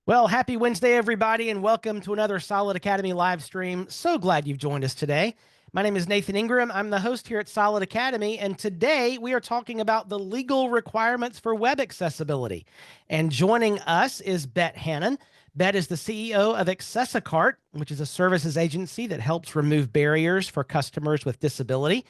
Well, happy Wednesday, everybody, and welcome to another Solid Academy live stream. So glad you've joined us today. My name is Nathan Ingram. I'm the host here at Solid Academy, and today we are talking about the legal requirements for web accessibility. And joining us is Bet Hannon. Bet is the CEO of Accessicart, which is a services agency that helps remove barriers for customers with disability.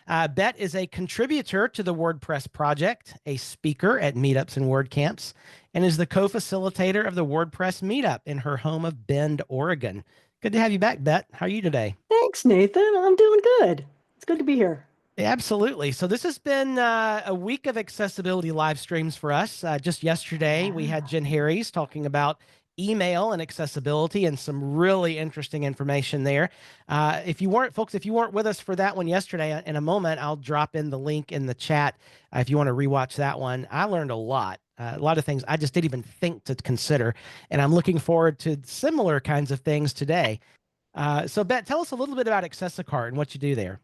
Bet is a contributor to the WordPress project, a speaker at meetups and WordCamps, and is the co-facilitator of the WordPress meetup in her home of Bend, Oregon. Good to have you back, Bet. How are you today? Thanks, Nathan. I'm doing good. It's good to be here. Yeah, absolutely. So this has been a week of accessibility live streams for us. Just yesterday, we had Yeah. Jen Harries talking about email and accessibility and some really interesting information there. If you weren't, folks, if you weren't with us for that one yesterday, in a moment, I'll drop in the link in the chat if you want to rewatch that one. I learned a lot of things I just didn't even think to consider, and I'm looking forward to similar kinds of things today. So, Bet, tell us a little bit about Accessicart and what you do there.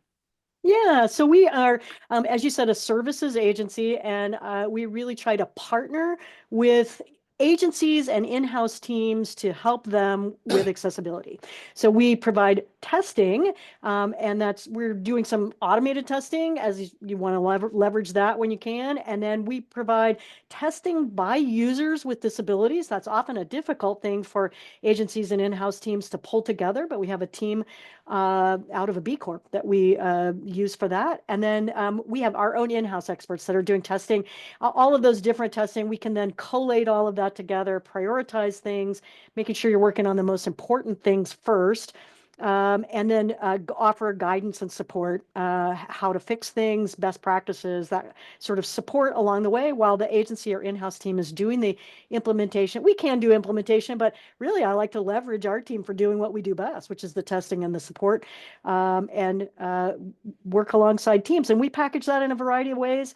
Yeah, so we are, as you said, a services agency, and we really try to partner with agencies and in-house teams to help them with accessibility. So we provide testing, and we're doing some automated testing as you want to leverage that when you can. And then we provide testing by users with disabilities. That's often a difficult thing for agencies and in-house teams to pull together, but we have a team out of a B Corp that we use for that. And then we have our own in-house experts that are doing testing. All of those different testing, we can then collate all of that together, prioritize things, making sure you're working on the most important things first. And then offer guidance and support, how to fix things, best practices, that sort of support along the way while the agency or in-house team is doing the implementation. We can do implementation, but really I like to leverage our team for doing what we do best, which is the testing and the support, and work alongside teams. And we package that in a variety of ways.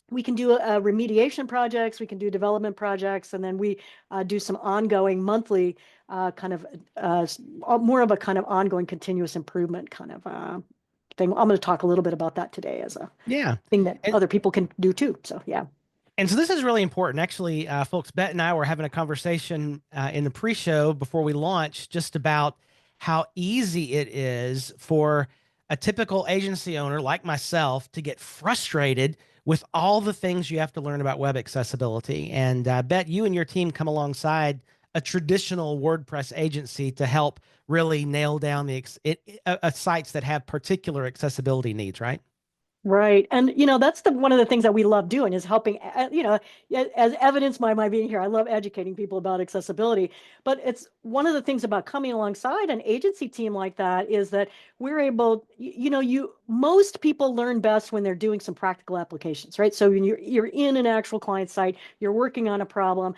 We can do remediation projects, we can do development projects, and then we do some ongoing monthly kind of more of a kind of ongoing continuous improvement kind of thing. I'm going to talk a little bit about that today as a Yeah. thing that And other people can do too. So yeah. And so this is really important. Actually, folks, Bet and I were having a conversation in the pre-show before we launched just about how easy it is for a typical agency owner like myself to get frustrated with all the things you have to learn about web accessibility. And Bet, you and your team come alongside a traditional WordPress agency to help really nail down sites that have particular accessibility needs, right? Right. And that's one of the things that we love doing is helping, as evidenced by my being here. I love educating people about accessibility, but it's one of the things about coming alongside an agency team like that is that we're able, most people learn best when they're doing some practical applications, right? So when you're in an actual client site, you're working on a problem,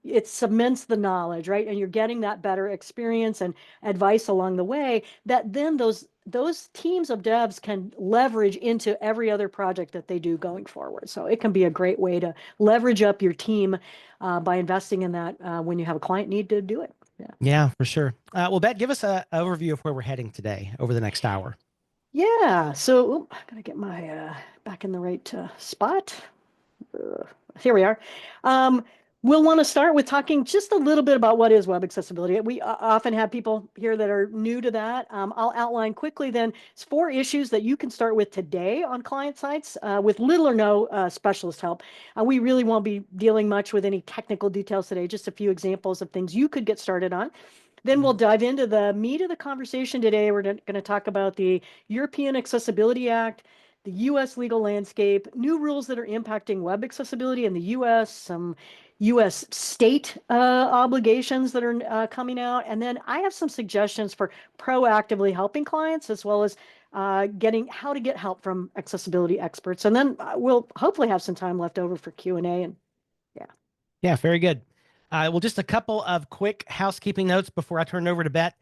it cements the knowledge, right? And you're getting that better experience and advice along the way that then those teams of devs can leverage into every other project that they do going forward. So it can be a great way to leverage up your team by investing in that when you have a client need to do it. Yeah. Yeah, for sure. Well, Bet, give us an overview of where we're heading today over the next hour. Yeah. So I gotta get my back in the right spot. Uh, Here we are. Um, we'll want to start with talking just a little bit about what is web accessibility. We often have people here that are new to that. I'll outline quickly then it's 4 issues that you can start with today on client sites with little or no specialist help. We really won't be dealing much with any technical details today, just a few examples of things you could get started on. Then we'll dive into the meat of the conversation today. We're going to talk about the European Accessibility Act, the U.S. legal landscape, new rules that are impacting web accessibility in the U.S., some U.S. state obligations that are coming out. And then I have some suggestions for proactively helping clients as well as getting how to get help from accessibility experts. And then we'll hopefully have some time left over for Q&A. And yeah. Yeah, very good. Well, just a couple of quick housekeeping notes before I turn it over to Bet.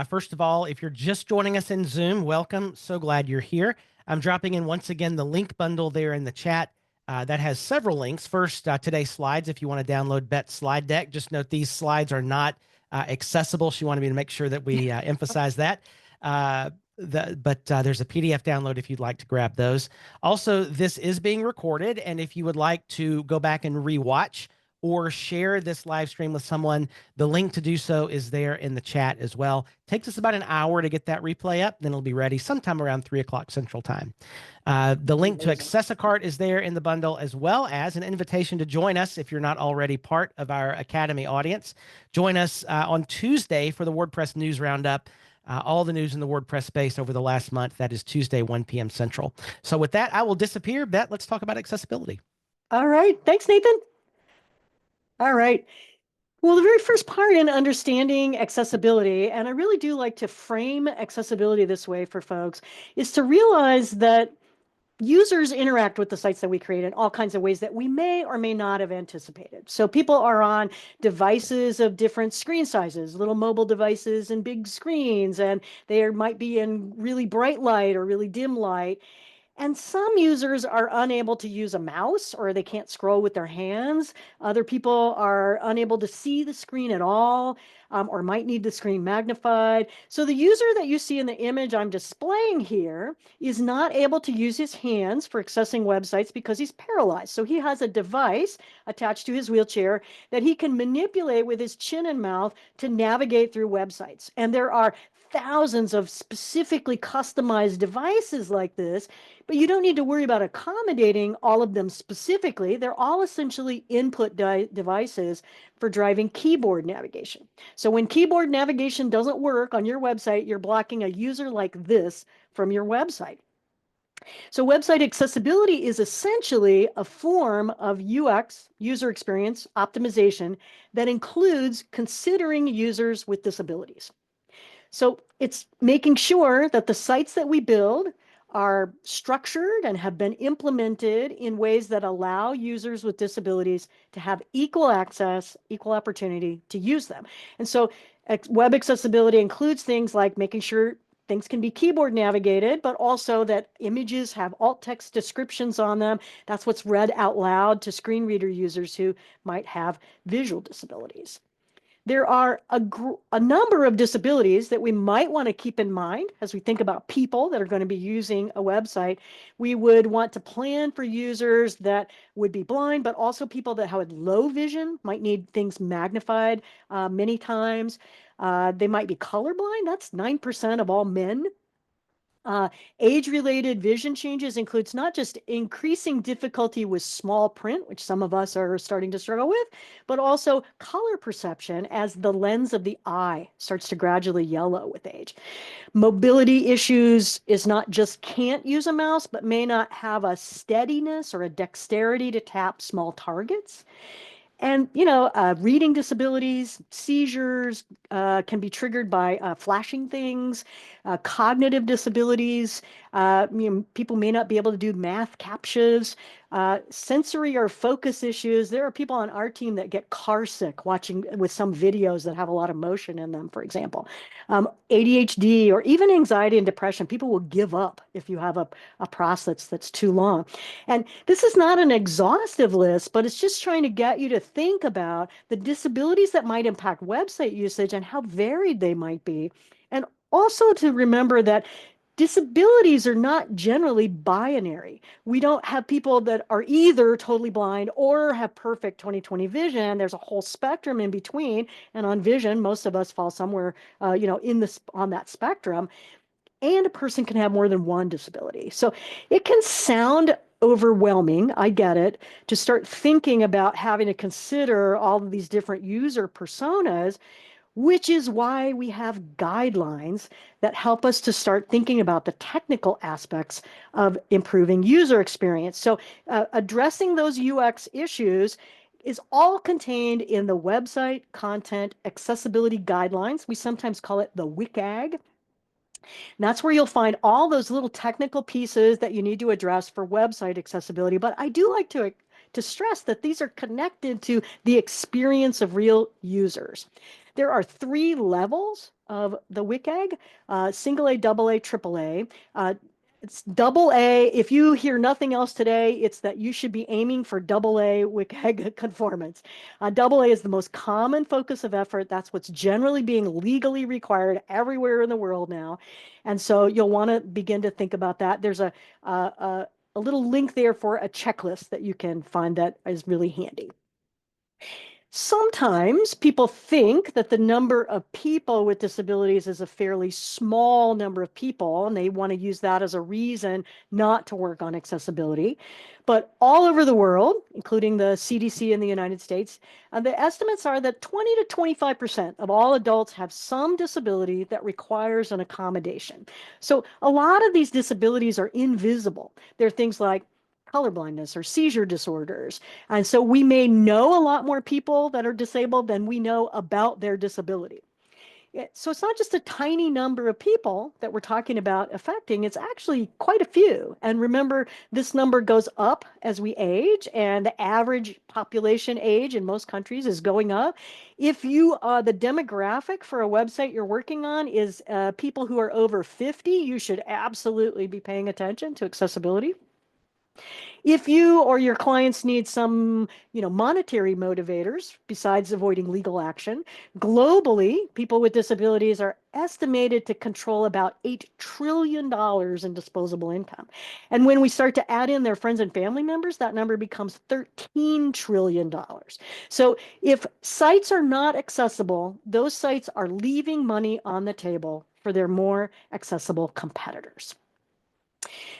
First of all, if you're just joining us in Zoom, welcome. So glad you're here. I'm dropping in once again the link bundle there in the chat that has several links. First, today's slides. If you want to download Bet's slide deck, just note these slides are not accessible. She wanted me to make sure that we emphasize that. But there's a PDF download if you'd like to grab those. Also, this is being recorded, and if you would like to go back and rewatch or share this live stream with someone, the link to do so is there in the chat as well. Takes us about an hour to get that replay up, then it'll be ready sometime around 3 o'clock Central Time. The link to access a cart is there in the bundle, as well as an invitation to join us if you're not already part of our Academy audience. Join us on Tuesday for the WordPress News Roundup. All the news in the WordPress space over the last month. That is Tuesday, 1 p.m. Central. So with that, I will disappear. Beth, let's talk about accessibility. All right. Thanks, Nathan. All right. Well, the very first part in understanding accessibility, and I really do like to frame accessibility this way for folks, is to realize that users interact with the sites that we create in all kinds of ways that we may or may not have anticipated. So people are on devices of different screen sizes, little mobile devices and big screens, and they might be in really bright light or really dim light. And some users are unable to use a mouse, or they can't scroll with their hands. Other people are unable to see the screen at all, or might need the screen magnified. So the user that you see in the image I'm displaying here is not able to use his hands for accessing websites because he's paralyzed. So he has a device attached to his wheelchair that he can manipulate with his chin and mouth to navigate through websites. And there are thousands of specifically customized devices like this, but you don't need to worry about accommodating all of them specifically. They're all essentially input devices for driving keyboard navigation. So when keyboard navigation doesn't work on your website, you're blocking a user like this from your website. So website accessibility is essentially a form of UX, user experience optimization, that includes considering users with disabilities. So it's making sure that the sites that we build are structured and have been implemented in ways that allow users with disabilities to have equal access, equal opportunity to use them. And so web accessibility includes things like making sure things can be keyboard navigated, but also that images have alt text descriptions on them. That's what's read out loud to screen reader users who might have visual disabilities. There are a number of disabilities that we might want to keep in mind as we think about people that are going to be using a website. We would want to plan for users that would be blind, but also people that have low vision, might need things magnified many times. They might be colorblind. That's 9% of all men. Age-related vision changes includes not just increasing difficulty with small print, which some of us are starting to struggle with, but also color perception as the lens of the eye starts to gradually yellow with age. Mobility issues is not just can't use a mouse, but may not have a steadiness or a dexterity to tap small targets. And, reading disabilities, seizures can be triggered by flashing things, cognitive disabilities. People may not be able to do math captchas, sensory or focus issues. There are people on our team that get car sick watching with some videos that have a lot of motion in them, for example. ADHD or even anxiety and depression, people will give up if you have a process that's too long. And this is not an exhaustive list, but it's just trying to get you to think about the disabilities that might impact website usage and how varied they might be. And also to remember that disabilities are not generally binary. We don't have people that are either totally blind or have perfect 20/20 vision. There's a whole spectrum in between. And on vision, most of us fall somewhere, on that spectrum. And a person can have more than one disability. So it can sound overwhelming, I get it, to start thinking about having to consider all of these different user personas, which is why we have guidelines that help us to start thinking about the technical aspects of improving user experience. So addressing those UX issues is all contained in the website content accessibility guidelines. We sometimes call it the WCAG. And that's where you'll find all those little technical pieces that you need to address for website accessibility. But I do like to stress that these are connected to the experience of real users. There are 3 levels of the WCAG, single A, double A, triple A. It's double A. If you hear nothing else today, it's that you should be aiming for double A WCAG conformance. Double A is the most common focus of effort. That's what's generally being legally required everywhere in the world now. And so you'll want to begin to think about that. There's a little link there for a checklist that you can find that is really handy. Sometimes people think that the number of people with disabilities is a fairly small number of people, and they want to use that as a reason not to work on accessibility. But all over the world, including the CDC in the United States, the estimates are that 20 to 25% of all adults have some disability that requires an accommodation. So a lot of these disabilities are invisible. They're things like colorblindness or seizure disorders. And so we may know a lot more people that are disabled than we know about their disability. So it's not just a tiny number of people that we're talking about affecting, it's actually quite a few. And remember, this number goes up as we age, and the average population age in most countries is going up. If the demographic for a website you're working on is people who are over 50, you should absolutely be paying attention to accessibility. If you or your clients need some, monetary motivators besides avoiding legal action, globally, people with disabilities are estimated to control about $8 trillion in disposable income. And when we start to add in their friends and family members, that number becomes $13 trillion. So if sites are not accessible, those sites are leaving money on the table for their more accessible competitors.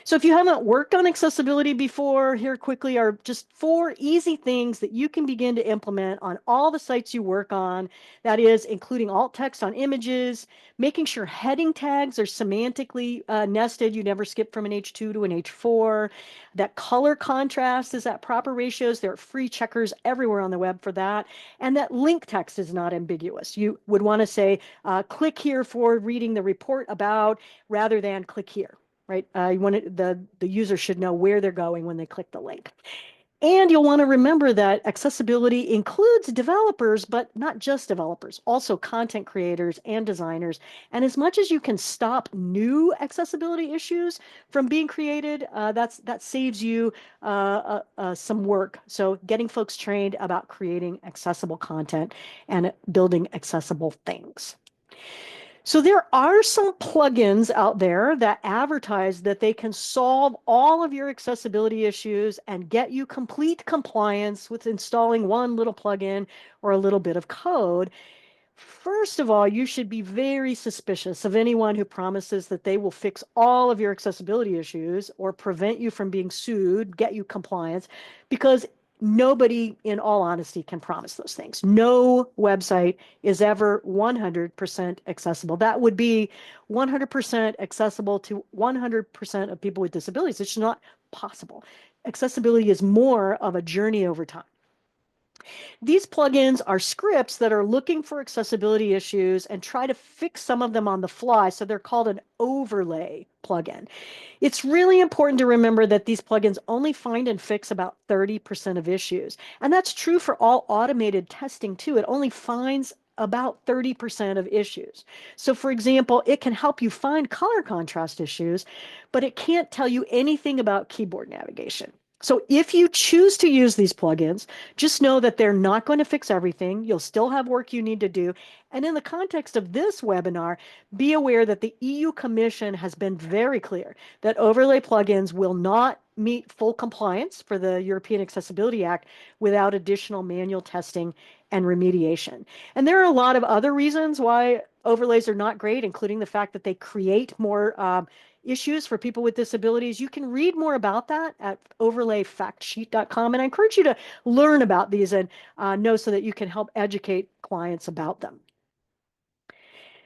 So if you haven't worked on accessibility before, here quickly are just 4 easy things that you can begin to implement on all the sites you work on. That is, including alt text on images, making sure heading tags are semantically nested. You never skip from an H2 to an H4. That color contrast is at proper ratios. There are free checkers everywhere on the web for that. And that link text is not ambiguous. You would want to say, click here for reading the report about, rather than click here. Right? You want the user should know where they're going when they click the link. And you'll want to remember that accessibility includes developers, but not just developers, also content creators and designers. And as much as you can stop new accessibility issues from being created, that saves you some work. So getting folks trained about creating accessible content and building accessible things. So there are some plugins out there that advertise that they can solve all of your accessibility issues and get you complete compliance with installing one little plugin or a little bit of code. First of all, you should be very suspicious of anyone who promises that they will fix all of your accessibility issues or prevent you from being sued, get you compliance, because nobody, in all honesty, can promise those things. No website is ever 100% accessible. That would be 100% accessible to 100% of people with disabilities. It's not possible. Accessibility is more of a journey over time. These plugins are scripts that are looking for accessibility issues and try to fix some of them on the fly. So they're called an overlay plugin. It's really important to remember that these plugins only find and fix about 30% of issues. And that's true for all automated testing too. It only finds about 30% of issues. So for example, it can help you find color contrast issues, but it can't tell you anything about keyboard navigation. So if you choose to use these plugins, just know that they're not going to fix everything. You'll still have work you need to do. And in the context of this webinar, be aware that the EU Commission has been very clear that overlay plugins will not meet full compliance for the European Accessibility Act without additional manual testing and remediation. And there are a lot of other reasons why overlays are not great, including the fact that they create more issues for people with disabilities. You can read more about that at overlayfactsheet.com. And I encourage you to learn about these and know so that you can help educate clients about them.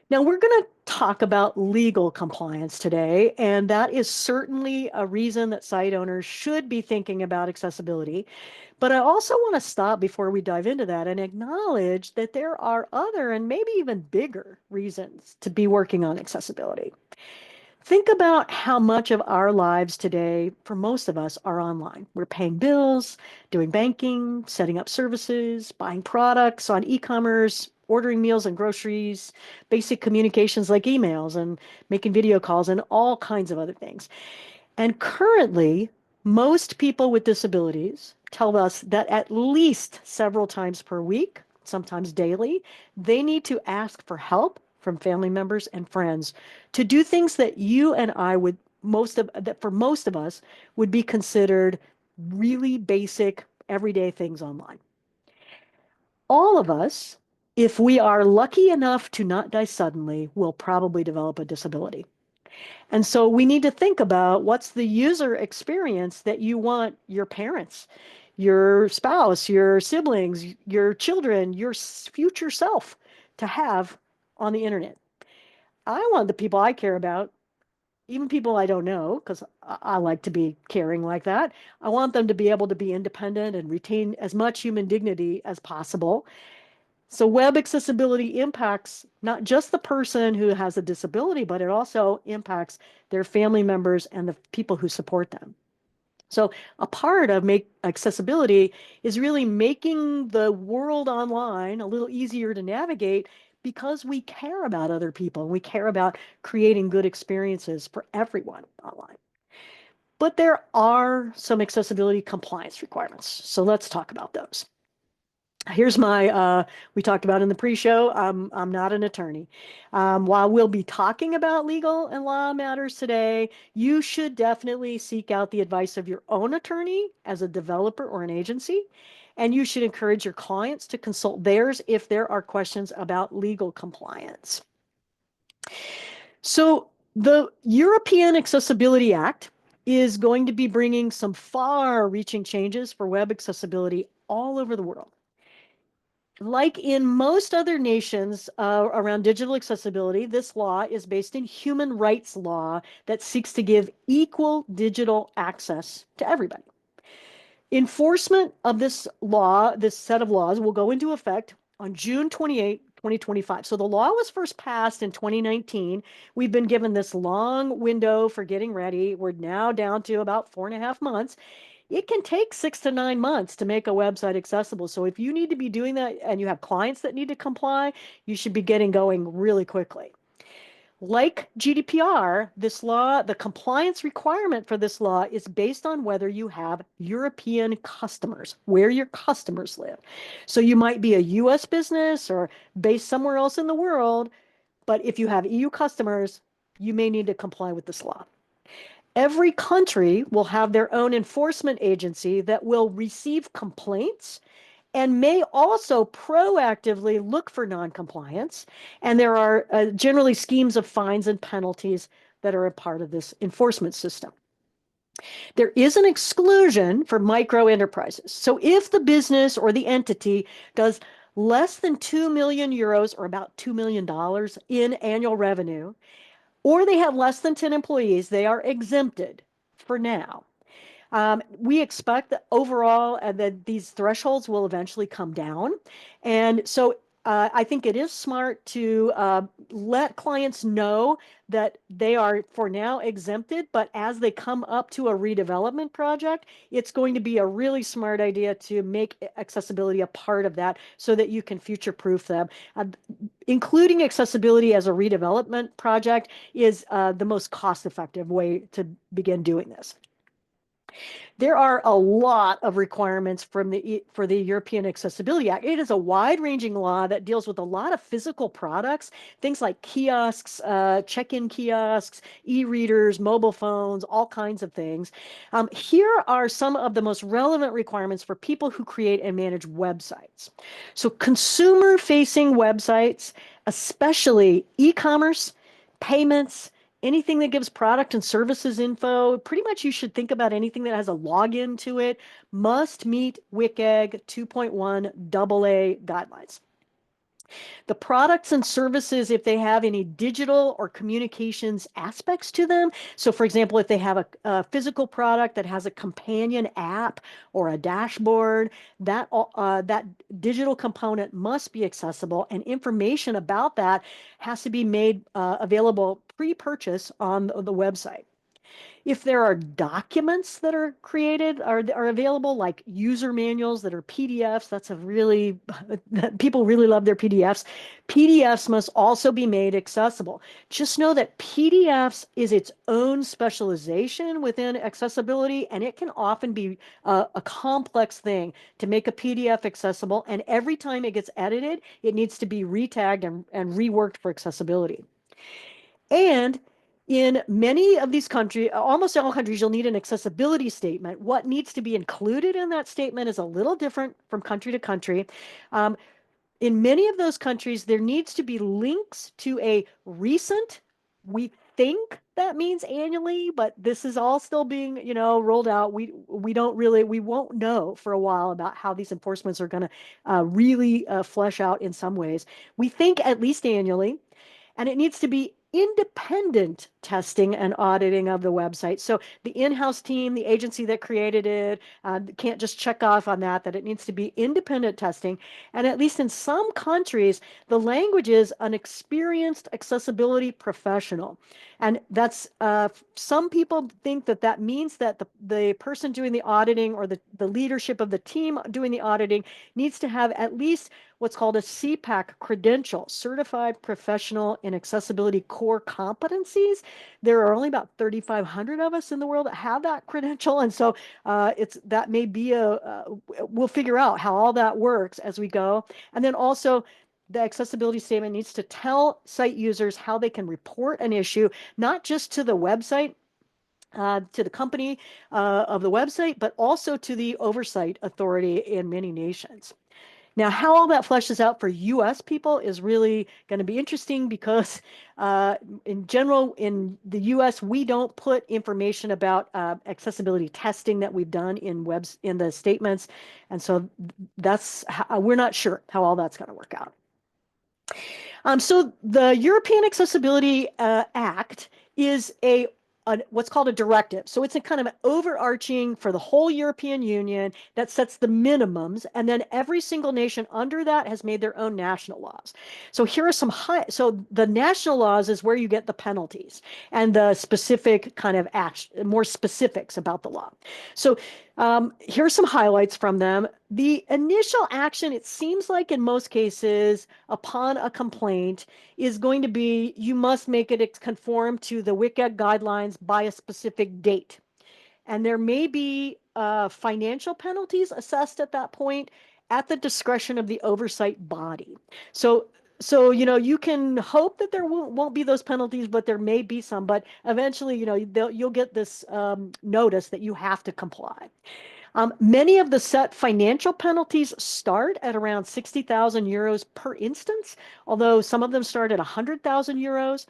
Now, we're going to talk about legal compliance today, and that is certainly a reason that site owners should be thinking about accessibility. But I also want to stop before we dive into that and acknowledge that there are other and maybe even bigger reasons to be working on accessibility. Think about how much of our lives today, for most of us, are online. We're paying bills, doing banking, setting up services, buying products on e-commerce, ordering meals and groceries, basic communications like emails and making video calls and all kinds of other things. And currently, most people with disabilities tell us that at least several times per week, sometimes daily, they need to ask for help from family members and friends to do things that you and I would that for most of us would be considered really basic everyday things online. all of us, if we are lucky enough to not die suddenly, will probably develop a disability. And so we need to think about what's the user experience that you want your parents, your spouse, your siblings, your children, your future self to have on the internet. I want the people I care about, even people I don't know, because I like to be caring like that. I want them to be able to be independent and retain as much human dignity as possible. So web accessibility impacts not just the person who has a disability, but it also impacts their family members and the people who support them. So a part of make accessibility is really making the world online a little easier to navigate because we care about other people and we care about creating good experiences for everyone online. But there are some accessibility compliance requirements. So let's talk about those. Here's my, we talked about in the pre-show, I'm not an attorney. While we'll be talking about legal and law matters today, you should definitely seek out the advice of your own attorney as a developer or an agency. And you should encourage your clients to consult theirs if there are questions about legal compliance. So the European Accessibility Act is going to be bringing some far-reaching changes for web accessibility all over the world. Like in most other nations around digital accessibility, this law is based in human rights law that seeks to give equal digital access to everybody. Enforcement of this law, this set of laws, will go into effect on June 28, 2025. So the law was first passed in 2019. We've been given this long window for getting ready. We're now down to about 4.5 months. It can take 6 to 9 months to make a website accessible. So if you need to be doing that and you have clients that need to comply, you should be getting going really quickly. Like GDPR, this law, the compliance requirement for this law is based on whether you have European customers, where your customers live. So you might be a US business or based somewhere else in the world, but if you have EU customers, you may need to comply with this law. Every country will have their own enforcement agency that will receive complaints and may also proactively look for noncompliance. And there are generally schemes of fines and penalties that are a part of this enforcement system. There is an exclusion for micro enterprises. So if the business or the entity does less than 2 million euros or about $2 million in annual revenue, or they have less than 10 employees, they are exempted for now. We expect that overall that these thresholds will eventually come down. And so I think it is smart to let clients know that they are for now exempted, but as they come up to a redevelopment project, it's going to be a really smart idea to make accessibility a part of that so that you can future-proof them. Including accessibility as a redevelopment project is the most cost-effective way to begin doing this. There are a lot of requirements for the European Accessibility Act. It is a wide-ranging law that deals with a lot of physical products, things like kiosks, check-in kiosks, e-readers, mobile phones, all kinds of things. Here are some of the most relevant requirements for people who create and manage websites. So consumer-facing websites, especially e-commerce, payments, anything that gives product and services info, pretty much you should think about anything that has a login to it, must meet WCAG 2.1 AA guidelines. The products and services, if they have any digital or communications aspects to them. So for example, if they have a physical product that has a companion app or a dashboard, that digital component must be accessible, and information about that has to be made available pre-purchase on the website. If there are documents that are created, are available, like user manuals that are PDFs, that's a really, people really love their PDFs. PDFs must also be made accessible. Just know that PDFs is its own specialization within accessibility, and it can often be a complex thing to make a PDF accessible. And every time it gets edited, it needs to be retagged and reworked for accessibility. And in many of these countries, almost all countries, you'll need an accessibility statement. What needs to be included in that statement is a little different from country to country. in many of those countries, there needs to be links to a recent, we think that means annually, but this is all still being, rolled out. We won't know for a while about how these enforcements are going to really flesh out in some ways. We think at least annually, and it needs to be independent testing and auditing of the website. So the in-house team, the agency that created it, can't just check off on that it needs to be independent testing. And at least in some countries, the language is an experienced accessibility professional. And that's, some people think that means that the person doing the auditing or the leadership of the team doing the auditing needs to have at least what's called a CPAC credential, Certified Professional in Accessibility Core Competencies. There are only about 3,500 of us in the world that have that credential. And so that may be we'll figure out how all that works as we go. And then also, the accessibility statement needs to tell site users how they can report an issue, not just to the website, to the company of the website, but also to the oversight authority in many nations. Now, how all that fleshes out for US people is really going to be interesting because in general, in the US, we don't put information about accessibility testing that we've done in the statements. And so we're not sure how all that's going to work out. So the European Accessibility Act is what's called a directive. So it's a kind of overarching for the whole European Union that sets the minimums, and then every single nation under that has made their own national laws. So here are so the national laws is where you get the penalties and the specific kind of more specifics about the law. So here's some highlights from them. The initial action, it seems like in most cases, upon a complaint, is going to be you must make it conform to the WCAG guidelines by a specific date. And there may be financial penalties assessed at that point at the discretion of the oversight body. So you can hope that there won't be those penalties, but there may be some. But eventually, you'll get this notice that you have to comply. Many of the set financial penalties start at around 60,000 euros per instance, although some of them start at 100,000 euros.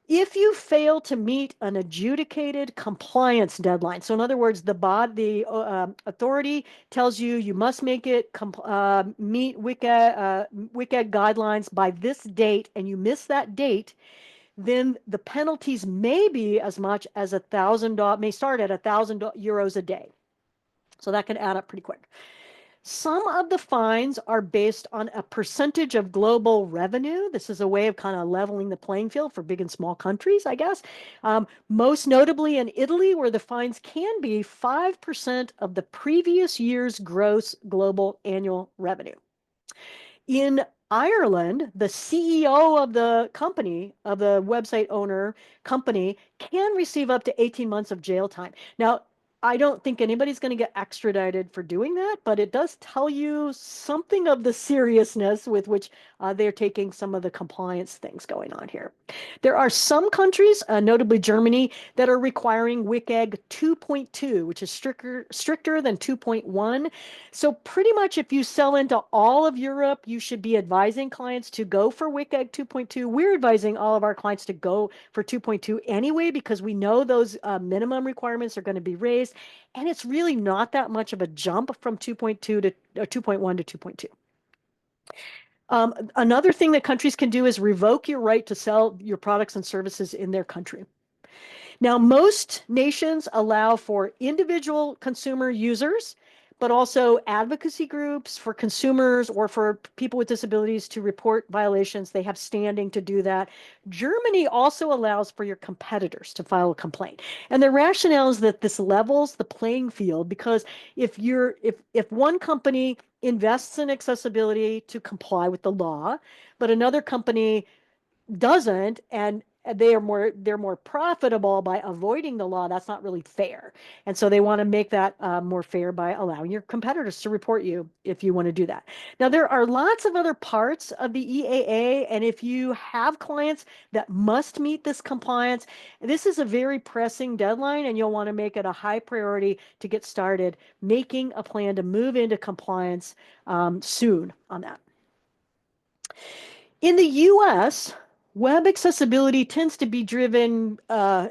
If you fail to meet an adjudicated compliance deadline, so in other words, the authority tells you must make it meet WCAG guidelines by this date, and you miss that date, then the penalties may be as much as $1,000, may start at €1,000 a day. So that can add up pretty quick. Some of the fines are based on a percentage of global revenue. This is a way of kind of leveling the playing field for big and small countries, I guess. Most notably in Italy, where the fines can be 5% of the previous year's gross global annual revenue. In Ireland, the CEO of the company, of the website owner company, can receive up to 18 months of jail time. Now, I don't think anybody's going to get extradited for doing that, but it does tell you something of the seriousness with which they're taking some of the compliance things going on here. There are some countries, notably Germany, that are requiring WCAG 2.2, which is stricter than 2.1. So pretty much if you sell into all of Europe, you should be advising clients to go for WCAG 2.2. We're advising all of our clients to go for 2.2 anyway, because we know those minimum requirements are going to be raised. And it's really not that much of a jump from 2.2 to 2.1 to 2.2. Another thing that countries can do is revoke your right to sell your products and services in their country. Now, most nations allow for individual consumer users, but also advocacy groups for consumers or for people with disabilities to report violations. They have standing to do that. Germany also allows for your competitors to file a complaint. And the rationale is that this levels the playing field, because if one company invests in accessibility to comply with the law, but another company doesn't, and they're more profitable by avoiding the law, that's not really fair. And so they want to make that more fair by allowing your competitors to report you if you want to do that. Now, there are lots of other parts of the EAA, and if you have clients that must meet this compliance, this is a very pressing deadline, and you'll want to make it a high priority to get started making a plan to move into compliance soon on that. In the US, web accessibility tends to be driven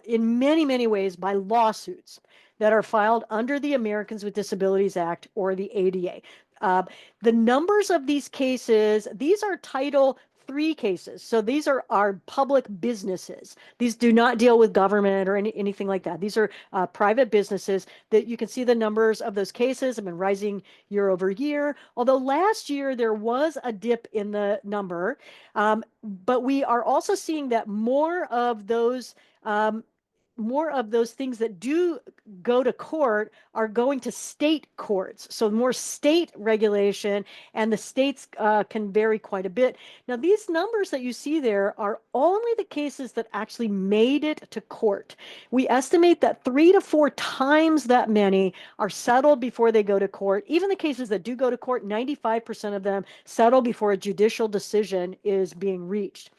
in many, many ways by lawsuits that are filed under the Americans with Disabilities Act or the ADA. Uh, the numbers of these cases, these are Title III cases. So these are our public businesses. These do not deal with government or anything like that. These are private businesses that you can see the numbers of those cases have been rising year over year. Although last year there was a dip in the number, but we are also seeing that more of those things that do go to court are going to state courts. So more state regulation, and the states can vary quite a bit. Now, these numbers that you see there are only the cases that actually made it to court. We estimate that 3 to 4 times that many are settled before they go to court. Even the cases that do go to court, 95% of them settle before a judicial decision is being reached.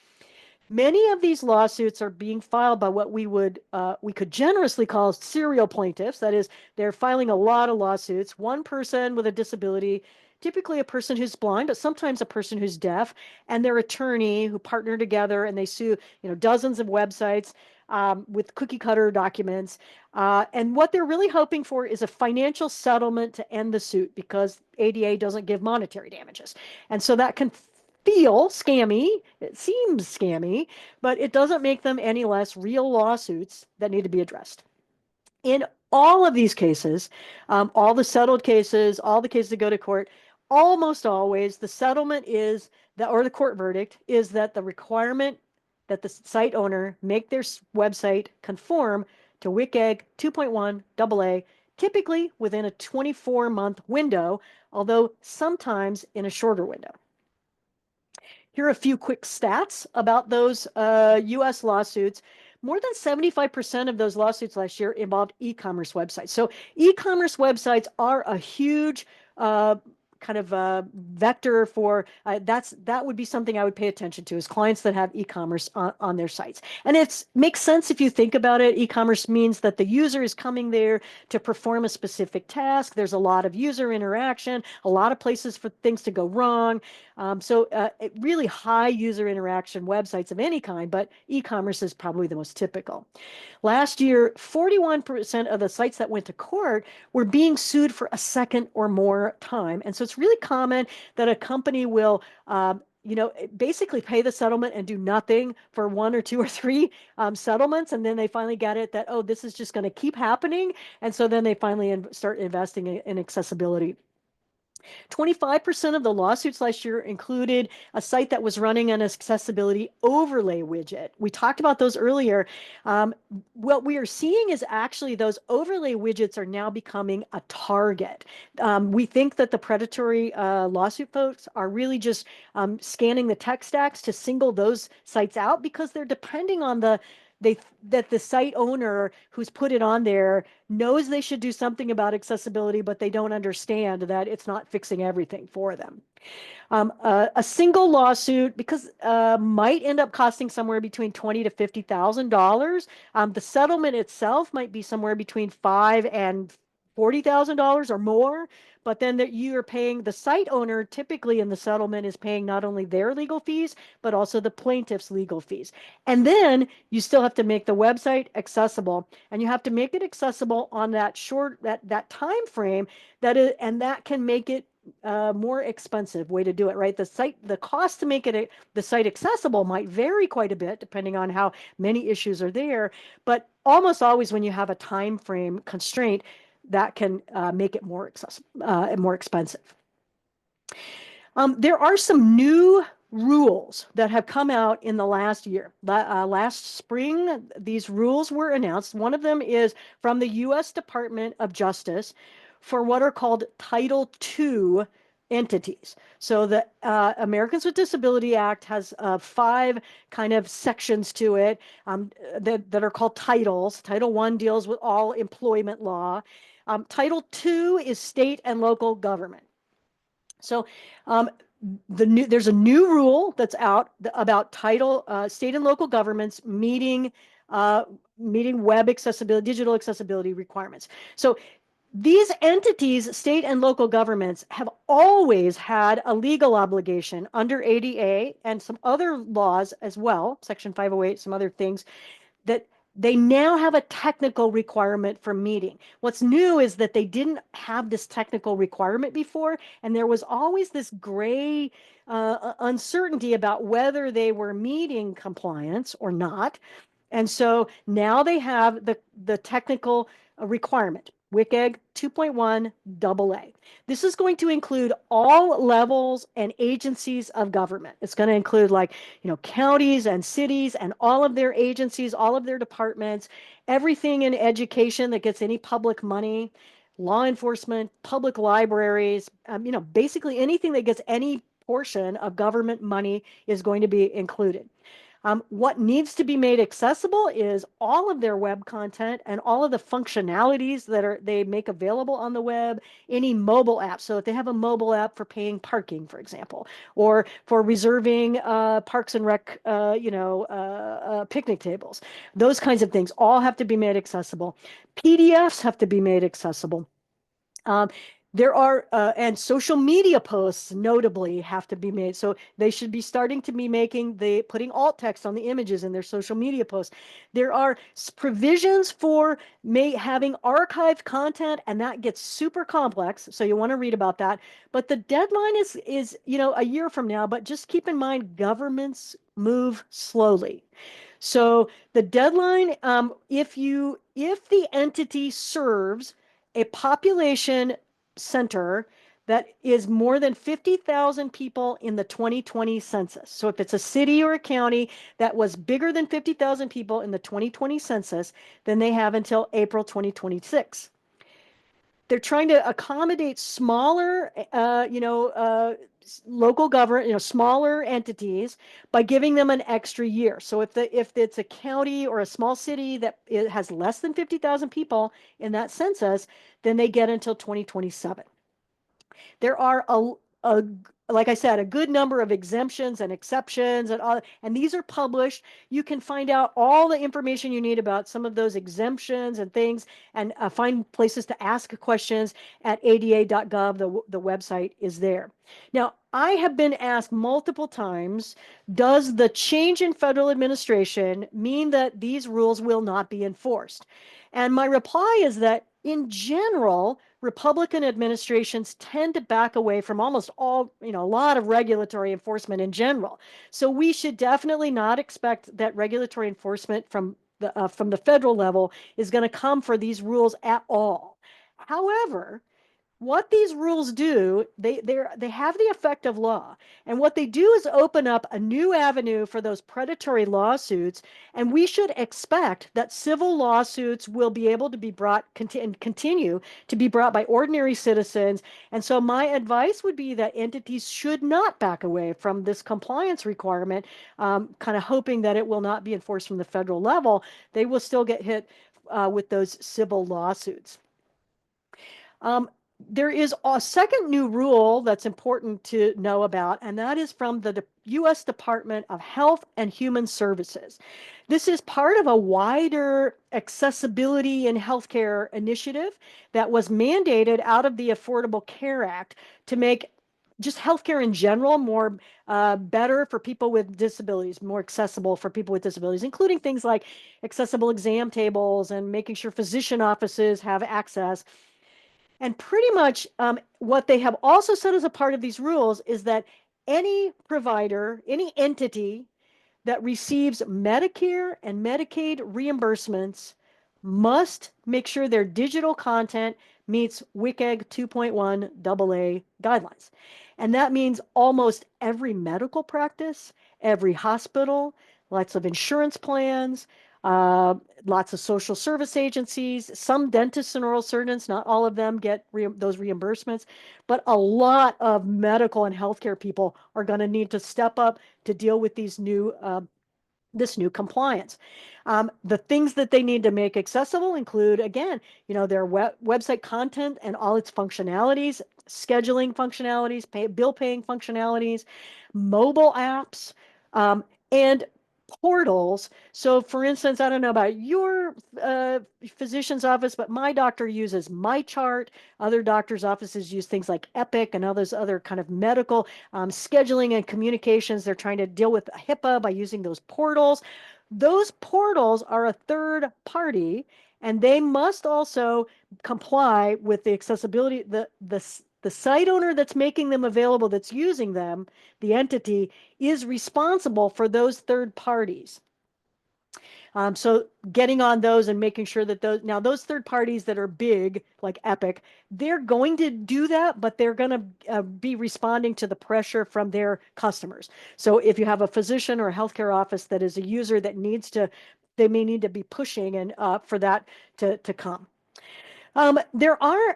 Many of these lawsuits are being filed by what we could generously call serial plaintiffs. That is, they're filing a lot of lawsuits. One person with a disability, typically a person who's blind, but sometimes a person who's deaf, and their attorney who partner together and they sue, dozens of websites with cookie cutter documents. And what they're really hoping for is a financial settlement to end the suit because ADA doesn't give monetary damages. And so that can feel scammy. It seems scammy, but it doesn't make them any less real lawsuits that need to be addressed. In all of these cases, all the settled cases, all the cases that go to court, almost always the settlement is that, or the court verdict is that the requirement that the site owner make their website conform to WCAG 2.1 AA, typically within a 24-month window, although sometimes in a shorter window. Here are a few quick stats about those US lawsuits. More than 75% of those lawsuits last year involved e-commerce websites. So e-commerce websites are a huge kind of vector for that would be something I would pay attention to, is clients that have e-commerce on their sites. And it makes sense if you think about it. E-commerce means that the user is coming there to perform a specific task. There's a lot of user interaction, a lot of places for things to go wrong. So really high user interaction websites of any kind, but e-commerce is probably the most typical. Last year, 41% of the sites that went to court were being sued for a second or more time. And so it's really common that a company will basically pay the settlement and do nothing for 1 or 2 or 3 settlements. And then they finally get it that, oh, this is just going to keep happening. And so then they finally start investing in accessibility. 25% of the lawsuits last year included a site that was running an accessibility overlay widget. We talked about those earlier. What we are seeing is actually those overlay widgets are now becoming a target. We think that the predatory lawsuit folks are really just scanning the tech stacks to single those sites out because they're depending on that the site owner who's put it on there knows they should do something about accessibility, but they don't understand that it's not fixing everything for them. A single lawsuit, because might end up costing somewhere between $20,000 to $50,000. The settlement itself might be somewhere between $5,000 and $40,000 or more, but then that you are paying the site owner, typically in the settlement, is paying not only their legal fees, but also the plaintiff's legal fees. And then you still have to make the website accessible, and you have to make it accessible on that that time frame and that can make it more expensive way to do it, right? The cost to make the site accessible might vary quite a bit depending on how many issues are there, but almost always when you have a time frame constraint, that can make it more accessible, more expensive. There are some new rules that have come out in the last year. Last spring, these rules were announced. One of them is from the U.S. Department of Justice for what are called Title II entities. So the Americans with Disability Act has 5 kind of sections to it that are called titles. Title I deals with all employment law. Title II is state and local government. So there's a new rule that's out about state and local governments meeting web accessibility, digital accessibility requirements. So These entities, state and local governments, have always had a legal obligation under ADA and some other laws as well, Section 508, some other things, that they now have a technical requirement for meeting. What's new is that they didn't have this technical requirement before, and there was always this gray uncertainty about whether they were meeting compliance or not. And so now they have the technical requirement, WCAG 2.1 AA. This is going to include all levels and agencies of government. It's going to include, like, counties and cities and all of their agencies, all of their departments, everything in education that gets any public money, law enforcement, public libraries, basically anything that gets any portion of government money is going to be included. What needs to be made accessible is all of their web content and all of the functionalities that they make available on the web, any mobile apps. So if they have a mobile app for paying parking, for example, or for reserving Parks and Rec, picnic tables, those kinds of things all have to be made accessible. PDFs have to be made accessible. Um, there are, and social media posts notably have to be made. So they should be starting to be putting alt text on the images in their social media posts. There are provisions for having archived content, and that gets super complex. So you want to read about that. But the deadline is, a year from now, but just keep in mind, governments move slowly. So the deadline, if the entity serves a population center that is more than 50,000 people in the 2020 census. So if it's a city or a county that was bigger than 50,000 people in the 2020 census, then they have until April 2026. They're trying to accommodate smaller, local government, smaller entities by giving them an extra year. So if it's a county or a small city that it has less than 50,000 people in that census, then they get until 2027. There are a like I said, a good number of exemptions and exceptions, and these are published. You can find out all the information you need about some of those exemptions and things, and find places to ask questions at ada.gov. The website is there. Now, I have been asked multiple times, does the change in federal administration mean that these rules will not be enforced? And my reply is that in general, Republican administrations tend to back away from almost all, a lot of regulatory enforcement in general. So we should definitely not expect that regulatory enforcement from the federal level is going to come for these rules at all. However, what these rules do, they have the effect of law. And what they do is open up a new avenue for those predatory lawsuits. And we should expect that civil lawsuits will be able to be brought and continue to be brought by ordinary citizens. And so my advice would be that entities should not back away from this compliance requirement, kind of hoping that it will not be enforced from the federal level. They will still get hit with those civil lawsuits. There is a second new rule that's important to know about, and that is from the U.S. Department of Health and Human Services. This is part of a wider accessibility in healthcare initiative that was mandated out of the Affordable Care Act to make just healthcare in general more better for people with disabilities, more accessible for people with disabilities, including things like accessible exam tables and making sure physician offices have access. And pretty much what they have also said as a part of these rules is that any provider, any entity that receives Medicare and Medicaid reimbursements must make sure their digital content meets WCAG 2.1 AA guidelines. And that means almost every medical practice, every hospital, lots of insurance plans, uh, lots of social service agencies, some dentists and oral surgeons, not all of them get those reimbursements, but a lot of medical and healthcare people are going to need to step up to deal with this new compliance. The things that they need to make accessible include, again, their website content and all its functionalities, scheduling functionalities, bill paying functionalities, mobile apps, and portals. So for instance, I don't know about your physician's office, but my doctor uses MyChart. Other doctors' offices use things like Epic and others, other kind of medical scheduling and communications. They're trying to deal with HIPAA by using those portals. Those portals are a third party, and they must also comply with the accessibility, the site owner that's making them available, that's using them, the entity, is responsible for those third parties. So getting on those and making sure that those third parties that are big, like Epic, they're going to do that, but they're going to be responding to the pressure from their customers. So if you have a physician or a healthcare office that is a user that needs to, they may need to be pushing and for that to come. There are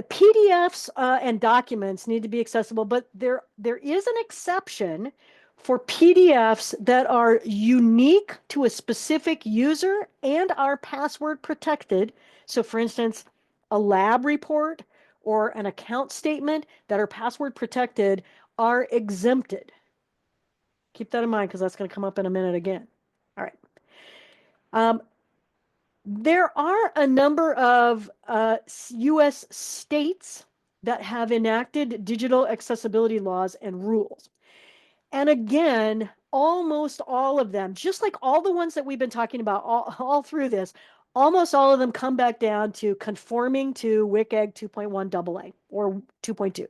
PDFs and documents need to be accessible, but there is an exception for PDFs that are unique to a specific user and are password protected. So for instance, a lab report or an account statement that are password protected are exempted. Keep that in mind because that's going to come up in a minute again. All right. There are a number of U.S. states that have enacted digital accessibility laws and rules. And again, almost all of them, just like all the ones that we've been talking about all through this, almost all of them come back down to conforming to WCAG 2.1 AA or 2.2.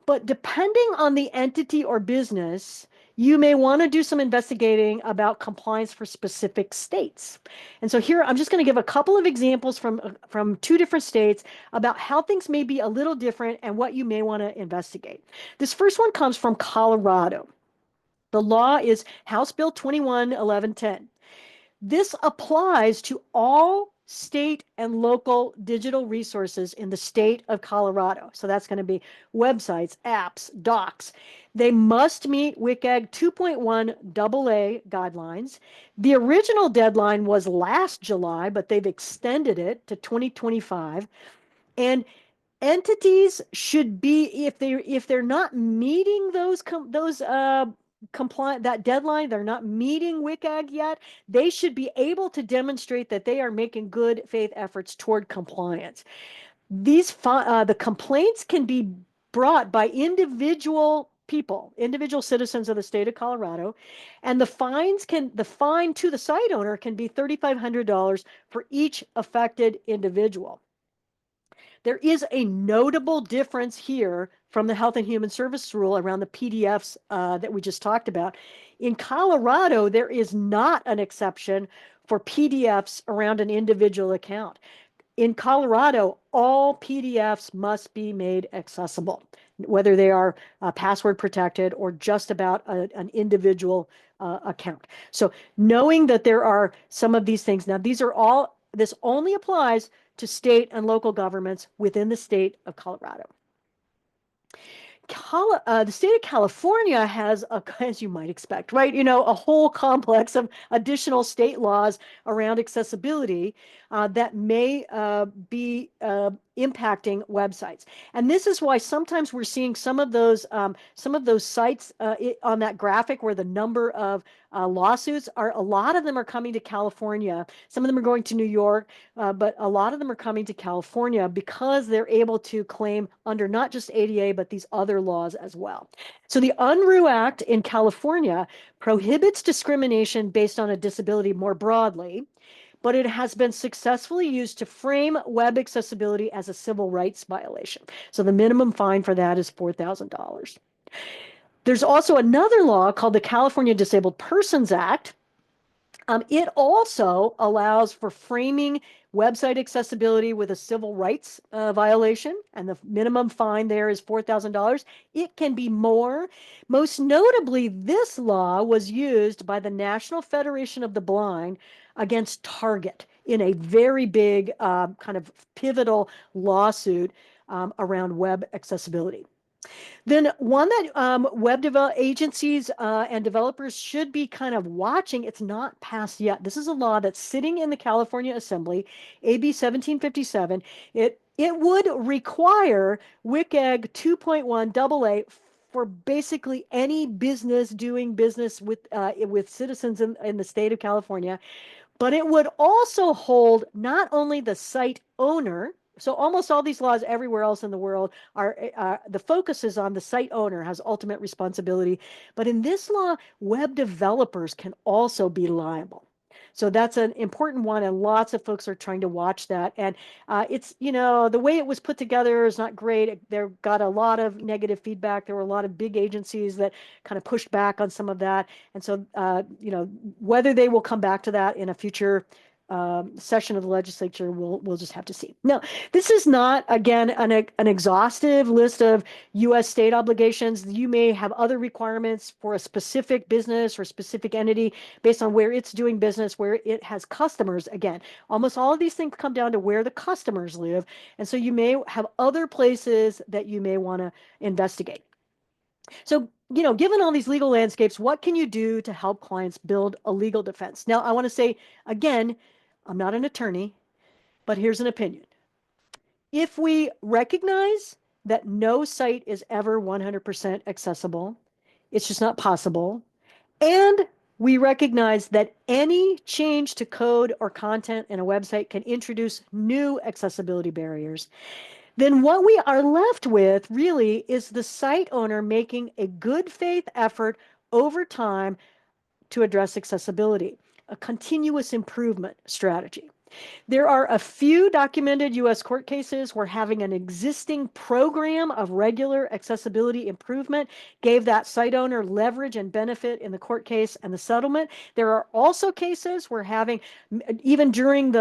But depending on the entity or business, you may want to do some investigating about compliance for specific states. And so here, I'm just going to give a couple of examples from two different states about how things may be a little different and what you may want to investigate. This first one comes from Colorado. The law is House Bill 21-1110. This applies to all state and local digital resources in the state of Colorado. So that's going to be websites, apps, docs. They must meet WCAG 2.1 AA guidelines. The original deadline was last July, but they've extended it to 2025. And entities should be, if they're not meeting those compliant, that deadline, they're not meeting WCAG yet, they should be able to demonstrate that they are making good faith efforts toward compliance. The complaints can be brought by individual people, individual citizens of the state of Colorado, and the fine to the site owner can be $3,500 for each affected individual. There is a notable difference here from the Health and Human Services rule around the PDFs that we just talked about. In Colorado, there is not an exception for PDFs around an individual account. In Colorado, all PDFs must be made accessible, whether they are password protected or just about an individual account. So knowing that there are some of these things, now this only applies to state and local governments within the state of Colorado. The state of California has, as you might expect, right? A whole complex of additional state laws around accessibility that may be impacting websites. And this is why sometimes we're seeing some of those sites on that graphic where the number of lawsuits a lot of them are coming to California. Some of them are going to New York, but a lot of them are coming to California because they're able to claim under not just ADA, but these other laws as well. So the Unruh Act in California prohibits discrimination based on a disability more broadly, but it has been successfully used to frame web accessibility as a civil rights violation. So the minimum fine for that is $4,000. There's also another law called the California Disabled Persons Act. It also allows for framing website accessibility with a civil rights violation, and the minimum fine there is $4,000. It can be more. Most notably, this law was used by the National Federation of the Blind against Target in a very big kind of pivotal lawsuit around web accessibility. Then one that web agencies and developers should be kind of watching, it's not passed yet. This is a law that's sitting in the California Assembly, AB 1757. It would require WCAG 2.1 AA for basically any business doing business with citizens in the state of California, but it would also hold not only the site owner. So almost all these laws everywhere else in the world are the focus is on the site owner has ultimate responsibility. But in this law, web developers can also be liable. So that's an important one, and lots of folks are trying to watch that. And it's, the way it was put together is not great. There got a lot of negative feedback. There were a lot of big agencies that kind of pushed back on some of that. And so, whether they will come back to that in a future session of the legislature, we'll just have to see. Now, this is not, again, an exhaustive list of U.S. state obligations. You may have other requirements for a specific business or specific entity based on where it's doing business, where it has customers. Again, almost all of these things come down to where the customers live. And so you may have other places that you may want to investigate. So, given all these legal landscapes, what can you do to help clients build a legal defense? Now, I want to say, again, I'm not an attorney, but here's an opinion. If we recognize that no site is ever 100% accessible, it's just not possible, and we recognize that any change to code or content in a website can introduce new accessibility barriers, then what we are left with really is the site owner making a good faith effort over time to address accessibility, a continuous improvement strategy. There are a few documented U.S. court cases where having an existing program of regular accessibility improvement gave that site owner leverage and benefit in the court case and the settlement. There are also cases where having, even during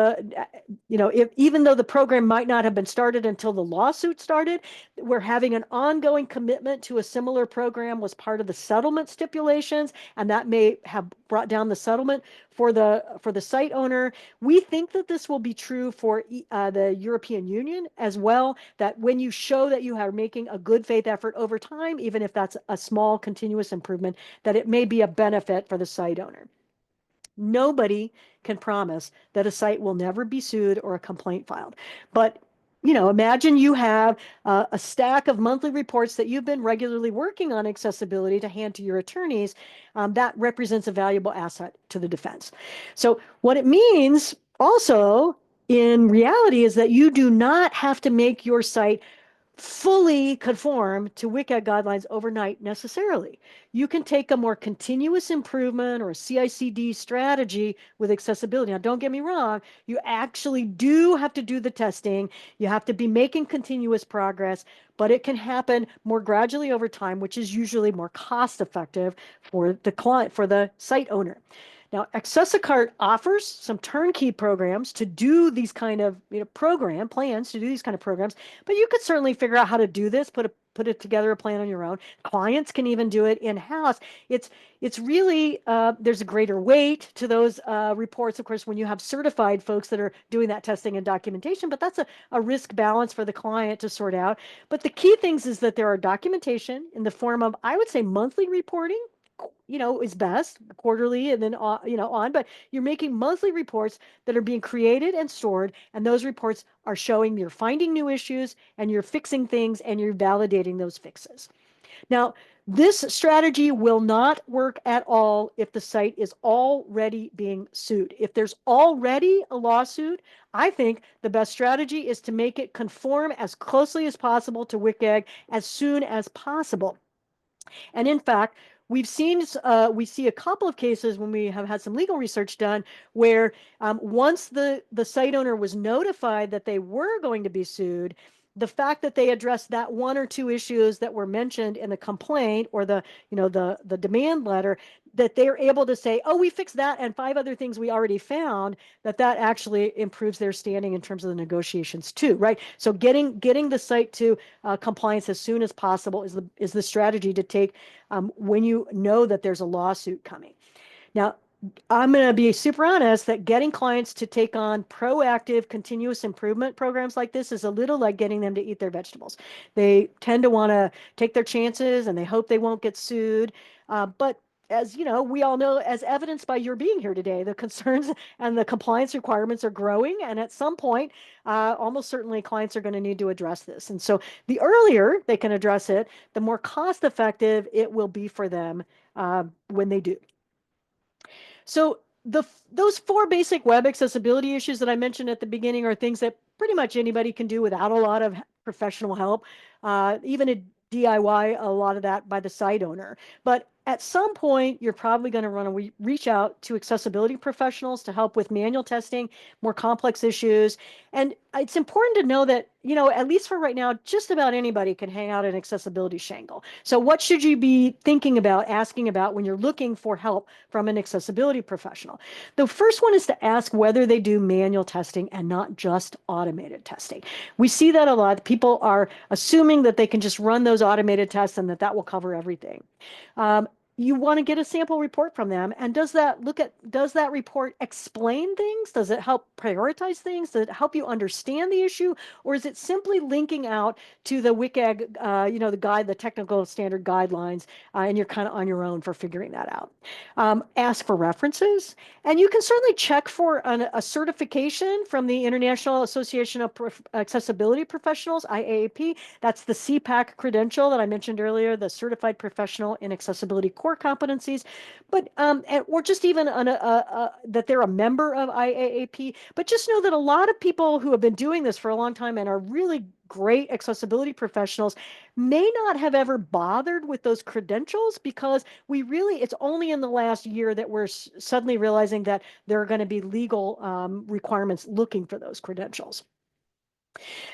even though the program might not have been started until the lawsuit started, where having an ongoing commitment to a similar program was part of the settlement stipulations, and that may have brought down the settlement for the site owner. We think that this will be true for the European Union as well, that when you show that you are making a good faith effort over time, even if that's a small continuous improvement, that it may be a benefit for the site owner. Nobody can promise that a site will never be sued or a complaint filed. But imagine you have a stack of monthly reports that you've been regularly working on accessibility to hand to your attorneys. That represents a valuable asset to the defense. So what it means also in reality is that you do not have to make your site fully conform to WCAG guidelines overnight necessarily. You can take a more continuous improvement or a CI/CD strategy with accessibility. Now, don't get me wrong, you actually do have to do the testing. You have to be making continuous progress, but it can happen more gradually over time, which is usually more cost effective for the client, for the site owner. Now, Accessicart offers some turnkey programs to do these kind of program plans to do these kind of programs, but you could certainly figure out how to do this, put it together a plan on your own. Clients can even do it in-house. It's really there's a greater weight to those reports, of course, when you have certified folks that are doing that testing and documentation, but that's a risk balance for the client to sort out. But the key things is that there are documentation in the form of, I would say, monthly reporting, is best, quarterly and then on, but you're making monthly reports that are being created and stored, and those reports are showing you're finding new issues and you're fixing things and you're validating those fixes. Now, this strategy will not work at all if the site is already being sued. If there's already a lawsuit, I think the best strategy is to make it conform as closely as possible to WCAG as soon as possible. And in fact, we see a couple of cases when we have had some legal research done where once the site owner was notified that they were going to be sued, the fact that they addressed that one or two issues that were mentioned in the complaint or the demand letter, that they're able to say, oh, we fixed that and 5 other things we already found, that actually improves their standing in terms of the negotiations too, right? So getting the site to compliance as soon as possible is the strategy to take when you know that there's a lawsuit coming. Now, I'm going to be super honest that getting clients to take on proactive continuous improvement programs like this is a little like getting them to eat their vegetables. They tend to want to take their chances and they hope they won't get sued. But as you know, we all know, as evidenced by your being here today, the concerns and the compliance requirements are growing. And at some point, almost certainly clients are going to need to address this. And so the earlier they can address it, the more cost effective it will be for them when they do. So those four basic web accessibility issues that I mentioned at the beginning are things that pretty much anybody can do without a lot of professional help, even a DIY, a lot of that by the site owner. But at some point, you're probably going to reach out to accessibility professionals to help with manual testing, more complex issues. And it's important to know that, at least for right now, just about anybody can hang out an accessibility shingle. So what should you be thinking about, asking about when you're looking for help from an accessibility professional? The first one is to ask whether they do manual testing and not just automated testing. We see that a lot. People are assuming that they can just run those automated tests and that will cover everything. You want to get a sample report from them. And does that report explain things? Does it help prioritize things? Does it help you understand the issue? Or is it simply linking out to the WCAG, the technical standard guidelines, and you're kind of on your own for figuring that out? Ask for references. And you can certainly check for a certification from the International Association of Accessibility Professionals, IAAP. That's the CPAC credential that I mentioned earlier, the Certified Professional in Accessibility Core Competencies, but or just even that they're a member of IAAP. But just know that a lot of people who have been doing this for a long time and are really great accessibility professionals may not have ever bothered with those credentials, because it's only in the last year that we're suddenly realizing that there are going to be legal requirements looking for those credentials.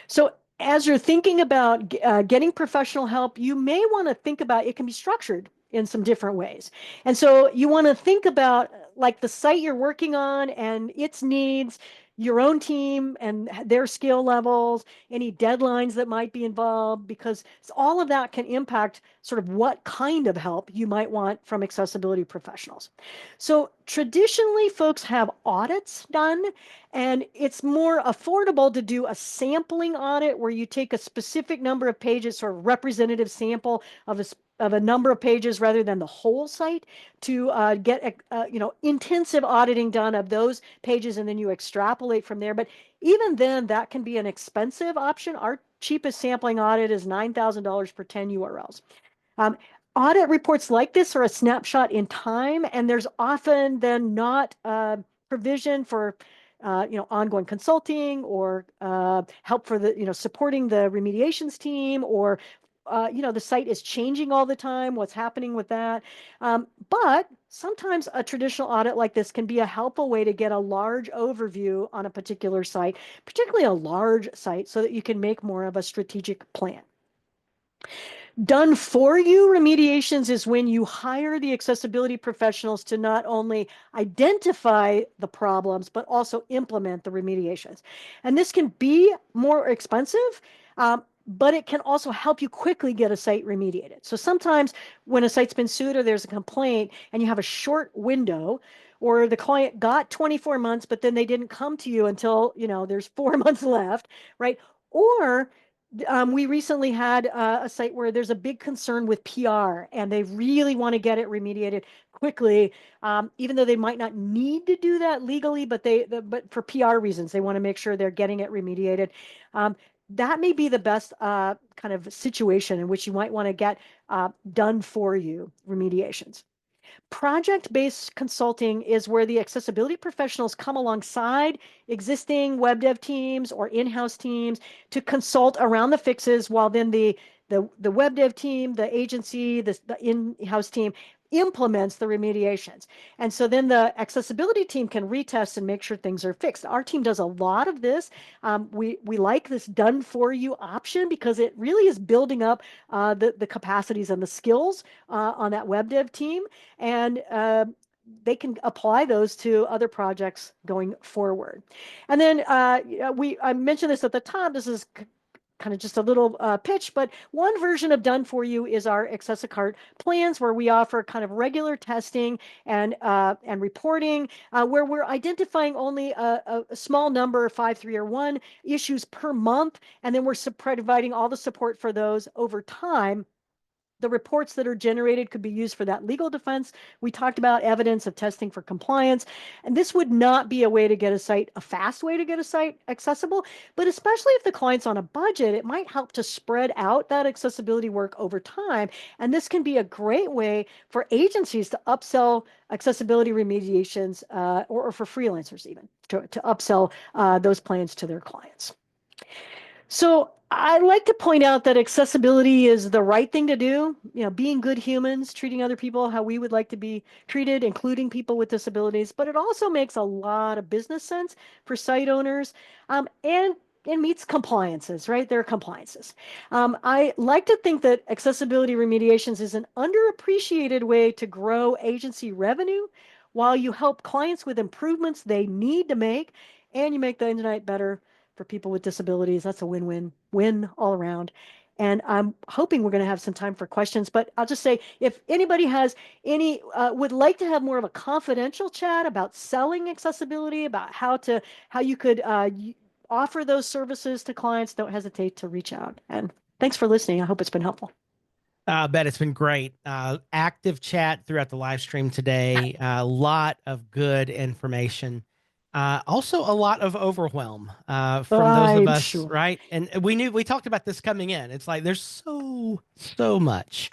So as you're thinking about getting professional help, you may want to think about, it can be structured in some different ways. And so you want to think about like the site you're working on and its needs, your own team and their skill levels, any deadlines that might be involved, because all of that can impact sort of what kind of help you might want from accessibility professionals. So traditionally, folks have audits done, and it's more affordable to do a sampling audit where you take a specific number of pages, sort of representative sample of a number of pages rather than the whole site, to get intensive auditing done of those pages, and then you extrapolate from there. But even then, that can be an expensive option. Our cheapest sampling audit is $9,000 per 10 URLs. Audit reports like this are a snapshot in time, and there's often then not provision for ongoing consulting or help for the supporting the remediations team, or the site is changing all the time. What's happening with that? But sometimes a traditional audit like this can be a helpful way to get a large overview on a particular site, particularly a large site, so that you can make more of a strategic plan. Done for you remediations is when you hire the accessibility professionals to not only identify the problems, but also implement the remediations. And this can be more expensive, but it can also help you quickly get a site remediated. So sometimes when a site's been sued or there's a complaint and you have a short window, or the client got 24 months, but then they didn't come to you until, there's 4 months left, right? Or we recently had a site where there's a big concern with PR, and they really want to get it remediated quickly, even though they might not need to do that legally, but but for PR reasons, they want to make sure they're getting it remediated. That may be the best kind of situation in which you might want to get done for you remediations. Project-based consulting is where the accessibility professionals come alongside existing web dev teams or in-house teams to consult around the fixes, while then the web dev team, the agency, the in-house team implements the remediations. And so then the accessibility team can retest and make sure things are fixed. Our team does a lot of this. We like this done for you option because it really is building up the capacities and the skills on that web dev team. And they can apply those to other projects going forward. And then I mentioned this at the top. This is kind of just a little pitch, but one version of done for you is our AccessiCart plans, where we offer kind of regular testing and reporting, where we're identifying only a small number, 5, 3, or 1 issues per month, and then we're providing all the support for those over time. the reports that are generated could be used for that legal defense. We talked about evidence of testing for compliance, and this would not be a way to get a site, a fast way to get a site accessible, but especially if the client's on a budget, it might help to spread out that accessibility work over time. And this can be a great way for agencies to upsell accessibility remediations, or for freelancers even to upsell those plans to their clients. So I like to point out that accessibility is the right thing to do. Being good humans, treating other people how we would like to be treated, including people with disabilities. But it also makes a lot of business sense for site owners, and it meets compliances, right? There are compliances. I like to think that accessibility remediations is an underappreciated way to grow agency revenue while you help clients with improvements they need to make, and you make the internet better for people with disabilities. That's a win-win all around. And I'm hoping we're going to have some time for questions, but I'll just say if anybody has any, would like to have more of a confidential chat about selling accessibility, about how you could offer those services to clients, don't hesitate to reach out. And thanks for listening. I hope it's been helpful. I bet it's been great. Active chat throughout the live stream today. A lot of good information. Also, a lot of overwhelm from those of I'm us, sure. right? And we talked about this coming in. It's like there's so much.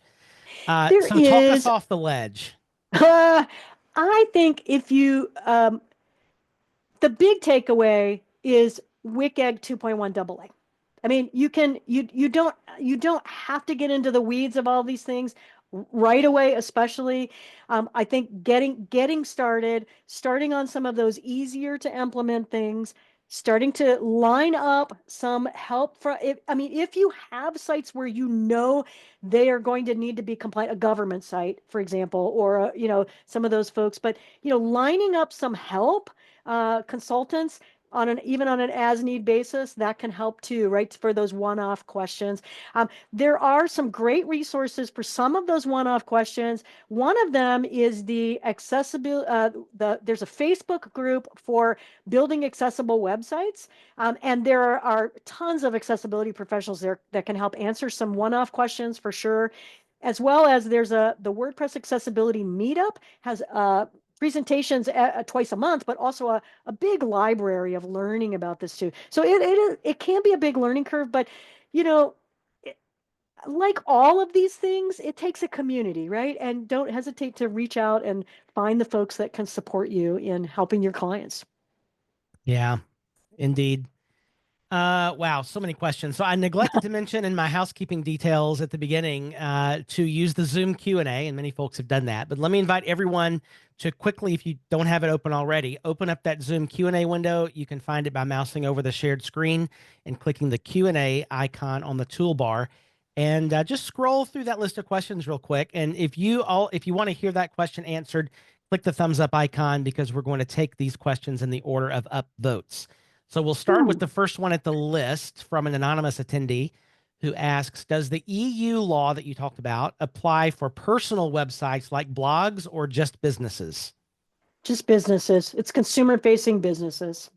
There So talk us is, off the ledge. I think if you, the big takeaway is WCAG 2.1 AA. I mean, you don't have to get into the weeds of all these things right away, especially. I think getting starting on some of those easier to implement things, starting to line up some help from if you have sites where they are going to need to be compliant, a government site, for example, or some of those folks, but lining up some help, consultants even on an as need basis, that can help too, right? For those one-off questions. There are some great resources for some of those one-off questions. One of them is the accessibility, there's a Facebook group for building accessible websites. And there are tons of accessibility professionals there that can help answer some one-off questions for sure. As well as the WordPress accessibility meetup has presentations twice a month, but also a big library of learning about this too. So it can be a big learning curve, but you know, like all of these things, it takes a community, right? And don't hesitate to reach out and find the folks that can support you in helping your clients. Yeah, indeed. Wow, so many questions. So I neglected to mention in my housekeeping details at the beginning to use the Zoom Q&A, and many folks have done that. But let me invite everyone to quickly, if you don't have it open already, open up that Zoom Q&A window. You can find it by mousing over the shared screen and clicking the Q&A icon on the toolbar. And just scroll through that list of questions real quick. And if you want to hear that question answered, click the thumbs up icon because we're going to take these questions in the order of up votes. So we'll start with the first one at the list from an anonymous attendee who asks, does the EU law that you talked about apply for personal websites like blogs or just businesses? Just businesses. It's consumer-facing businesses.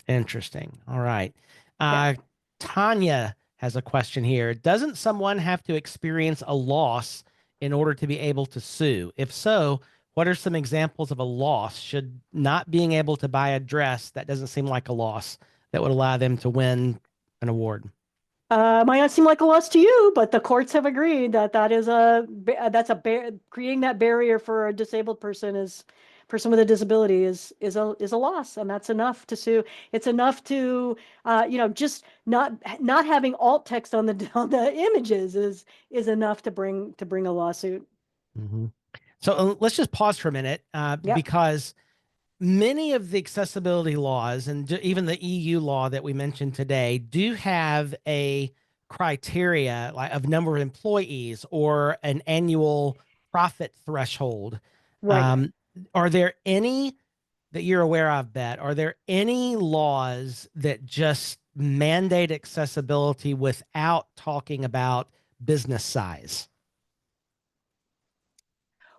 Interesting. All right. Yeah. Tanya has a question here. Doesn't someone have to experience a loss in order to be able to sue? If so, what are some examples of a loss? Should not being able to buy a dress, that doesn't seem like a loss that would allow them to win an award. Might not seem like a loss to you, but the courts have agreed that creating that barrier for a disabled person with a disability is a loss, and that's enough to sue. It's enough to just not having alt text on the images is enough to bring a lawsuit. Mm-hmm. So let's just pause for a minute Yep. because many of the accessibility laws and even the EU law that we mentioned today do have a criteria like of number of employees or an annual profit threshold. Right. Um, are there any that you're aware of, Bet? Are there any laws that just mandate accessibility without talking about business size?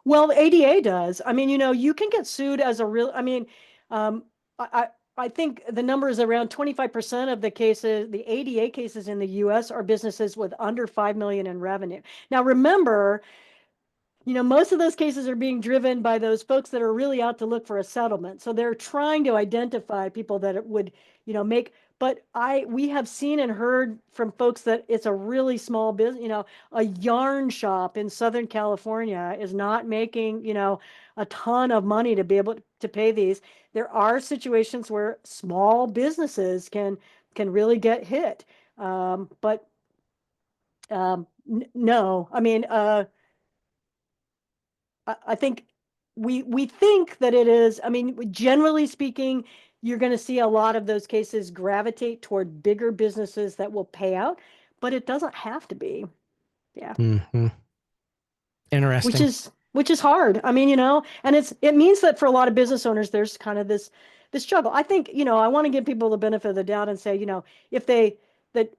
Well, the ADA does. I mean, you can get sued as a real, I mean, I, I think the number is around 25% of the cases, the ADA cases in the US are businesses with under 5 million in revenue. Now, remember, most of those cases are being driven by those folks that are really out to look for a settlement. So they're trying to identify people that it would, make. But we have seen and heard from folks that it's a really small business. A yarn shop in Southern California is not making, a ton of money to be able to pay these. There are situations where small businesses can really get hit. But no, I mean, I think we think that it is. I mean, generally speaking, you're going to see a lot of those cases gravitate toward bigger businesses that will pay out, but it doesn't have to be. Yeah. Mm-hmm. Which Interesting. is hard. I mean, and it means that for a lot of business owners, there's kind of this struggle. I think, I want to give people the benefit of the doubt and say, if they that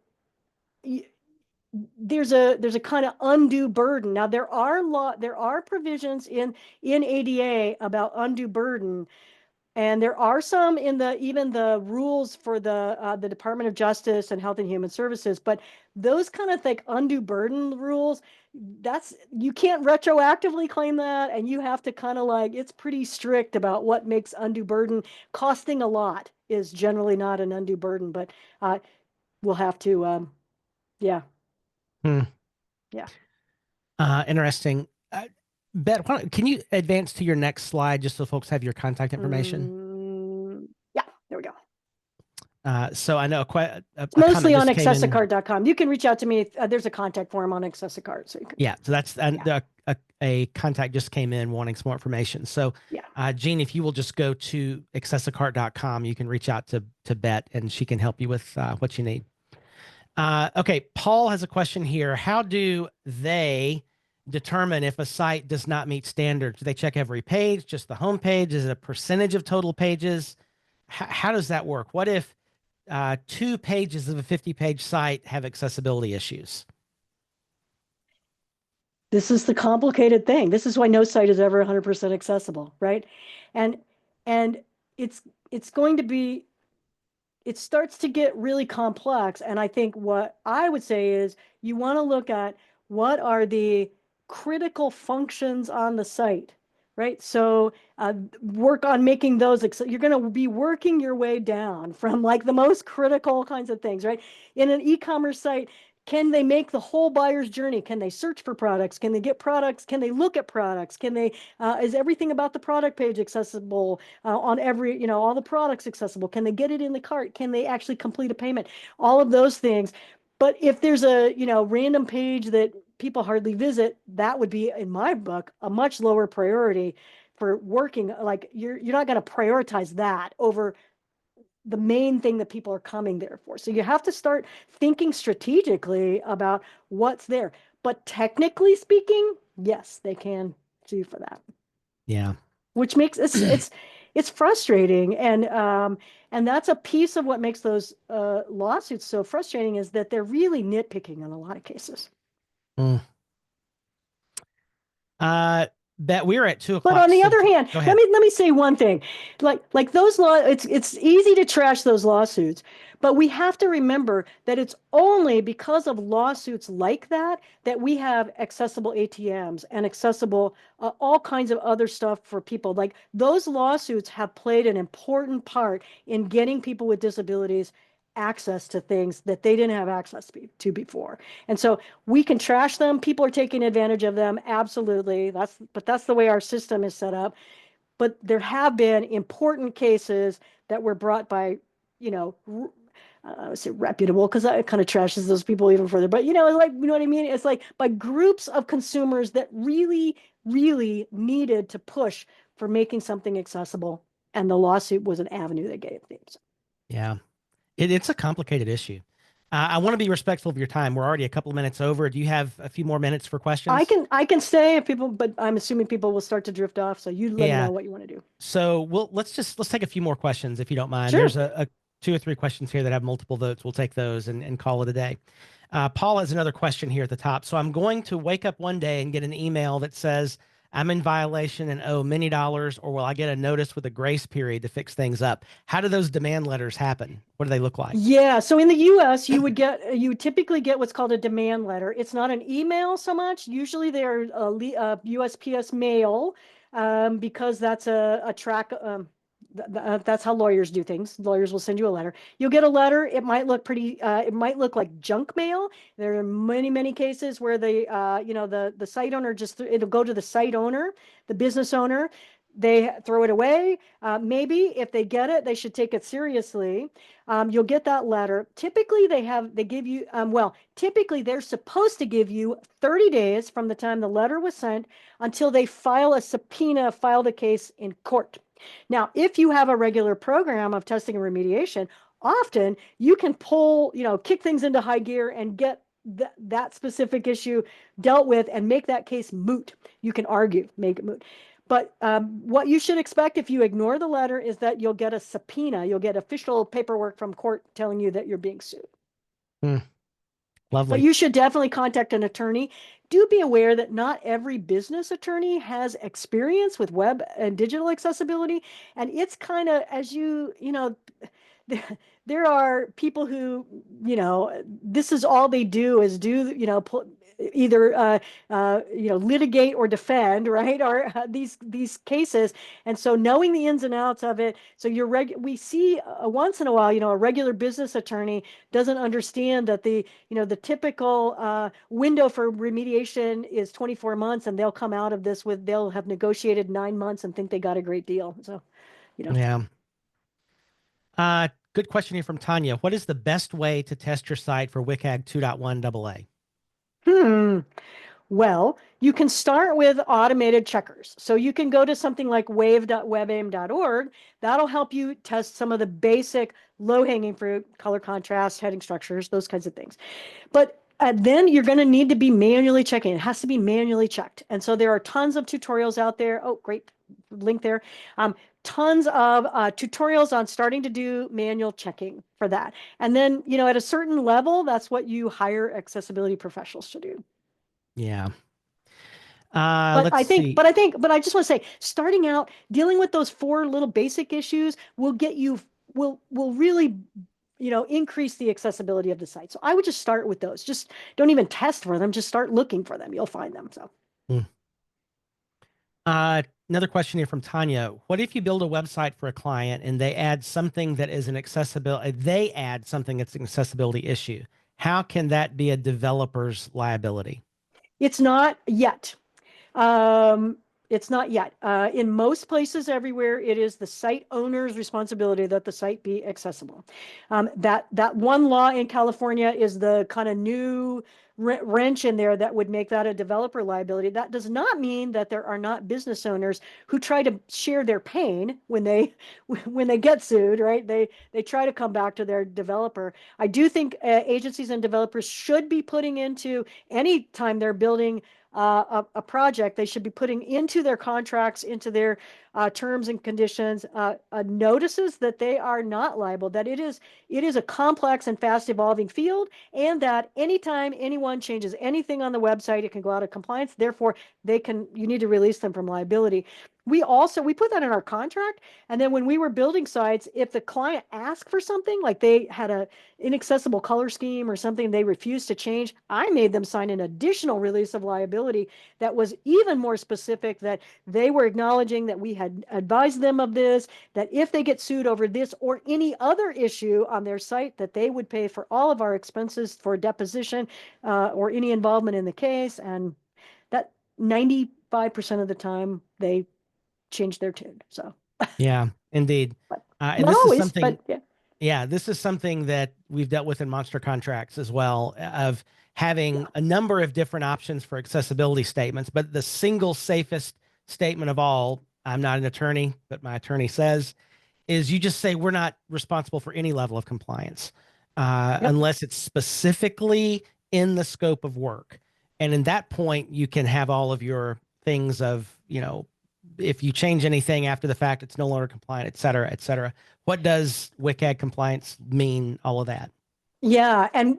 there's a kind of undue burden. Now there are provisions in ADA about undue burden, and there are some in even the rules for the Department of Justice and Health and Human Services. But those kind of like undue burden rules, you can't retroactively claim that, and you have to kind of it's pretty strict about what makes undue burden. Costing a lot is generally not an undue burden, but we'll have to yeah. Hmm. Yeah. Interesting. Bet, can you advance to your next slide just so folks have your contact information? Yeah, there we go. So I know a Mostly on just came in. accessicart.com. You can reach out to me. There's a contact form on accessicart. So you can, Yeah, so that's a contact just came in wanting some more information. So yeah. Jean, if you will just go to accessicart.com, you can reach out to Bet and she can help you with what you need. Okay, Paul has a question here. How do they determine if a site does not meet standards? Do they check every page, just the home page? Is it a percentage of total pages? How does that work? What if 2 pages of a 50-page site have accessibility issues? This is the complicated thing. This is why no site is ever 100% accessible, right? And it's going to be, it starts to get really complex. And I think what I would say is you want to look at what are the critical functions on the site, right? So work on making those, you're going to be working your way down from the most critical kinds of things, right? In an e-commerce site, can they make the whole buyer's journey? Can they search for products? Can they get products? Can they look at products? Can they, is everything about the product page accessible on every, all the products accessible? Can they get it in the cart? Can they actually complete a payment? All of those things. But if there's a, random page that people hardly visit, that would be, in my book, a much lower priority for working. You're not going to prioritize that over the main thing that people are coming there for. So you have to start thinking strategically about what's there. But technically speaking, yes, they can sue for that. Yeah. Which makes it's frustrating. And that's a piece of what makes those lawsuits so frustrating, is that they're really nitpicking in a lot of cases. That we're at 2 o'clock. But on the other hand, let me say one thing. Like those it's easy to trash those lawsuits, but we have to remember that it's only because of lawsuits like that we have accessible ATMs and accessible all kinds of other stuff for people. Like those lawsuits have played an important part in getting people with disabilities access to things that they didn't have access to before. And so we can trash them. People are taking advantage of them. Absolutely. But that's the way our system is set up. But there have been important cases that were brought by, I would say reputable, because that kind of trashes those people even further. But, you know what I mean? It's like by groups of consumers that really, really needed to push for making something accessible. And the lawsuit was an avenue that gave things. Yeah. It's a complicated issue. I want to be respectful of your time. We're already a couple of minutes over. Do you have a few more minutes for questions? I can stay if people, but I'm assuming people will start to drift off. So you let me know what you want to do. So let's take a few more questions if you don't mind. Sure. There's a 2 or 3 questions here that have multiple votes. We'll take those and call it a day. Paul has another question here at the top. So I'm going to wake up one day and get an email that says I'm in violation and owe many dollars, or will I get a notice with a grace period to fix things up? How do those demand letters happen? What do they look like? Yeah, so in the US, you would typically get what's called a demand letter. It's not an email so much. Usually they're USPS mail, because that's a track. That's how lawyers do things. Lawyers will send you a letter. You'll get a letter. It might look pretty. It might look like junk mail. There are many cases where the site owner it'll go to the site owner, the business owner. They throw it away. Maybe if they get it, they should take it seriously. You'll get that letter. Typically, they give you, typically they're supposed to give you 30 days from the time the letter was sent until they file a subpoena, file the case in court. Now, if you have a regular program of testing and remediation, often you can kick things into high gear and get that specific issue dealt with and make that case moot. You can argue, make it moot. But what you should expect if you ignore the letter is that you'll get a subpoena. You'll get official paperwork from court telling you that you're being sued. Hmm, But lovely. you should definitely contact an attorney. Do be aware that not every business attorney has experience with web and digital accessibility. And it's kind of, there are people who, this is all they do is either litigate or defend, right? Or these cases. And so knowing the ins and outs of it, so we see once in a while, a regular business attorney doesn't understand that the typical window for remediation is 24 months, and they'll come out of this they'll have negotiated 9 months and think they got a great deal. So, Yeah. Good question here from Tanya. What is the best way to test your site for WCAG 2.1 AA? Hmm. Well, you can start with automated checkers. So you can go to something like wave.webaim.org. That'll help you test some of the basic low-hanging fruit, color contrast, heading structures, those kinds of things. But then you're going to need to be manually checking. It has to be manually checked. And so there are tons of tutorials out there. Oh, great link there. Tons of tutorials on starting to do manual checking for that. And then, at a certain level, that's what you hire accessibility professionals to do. Yeah. But Let's I think, see. but I think, but I just want to say, starting out, dealing with those four little basic issues will get you, will really, increase the accessibility of the site. So I would just start with those. Just don't even test for them. Just start looking for them. You'll find them. So. Hmm. Another question here from Tanya. What if you build a website for a client and they add something that is an accessibility issue? How can that be a developer's liability? It's not yet. Um, it's not yet. In most places everywhere, it is the site owner's responsibility that the site be accessible. That one law in California is the kind of new wrench in there that would make that a developer liability. That does not mean that there are not business owners who try to share their pain when they when they get sued, right? They try to come back to their developer. I do think agencies and developers should be putting into any time they're building a project, they should be putting into their contracts, into their terms and conditions, notices that they are not liable, that it is a complex and fast evolving field, and that anytime anyone changes anything on the website, it can go out of compliance. Therefore, you need to release them from liability. We put that in our contract. And then when we were building sites, if the client asked for something, like they had a inaccessible color scheme or something they refused to change, I made them sign an additional release of liability that was even more specific, that they were acknowledging that we had advised them of this, that if they get sued over this or any other issue on their site, that they would pay for all of our expenses for deposition or any involvement in the case. And that 95% of the time they change their tune. So, Yeah, indeed. but And not this is always, something, but yeah. yeah, this is something that we've dealt with in monster contracts as well, of having Yeah. a number of different options for accessibility statements, but the single safest statement of all, I'm not an attorney, but my attorney says, is you just say we're not responsible for any level of compliance Yep. unless it's specifically in the scope of work. And in that point, you can have all of your things of, if you change anything after the fact, it's no longer compliant, et cetera, et cetera. What does WCAG compliance mean? All of that. Yeah, and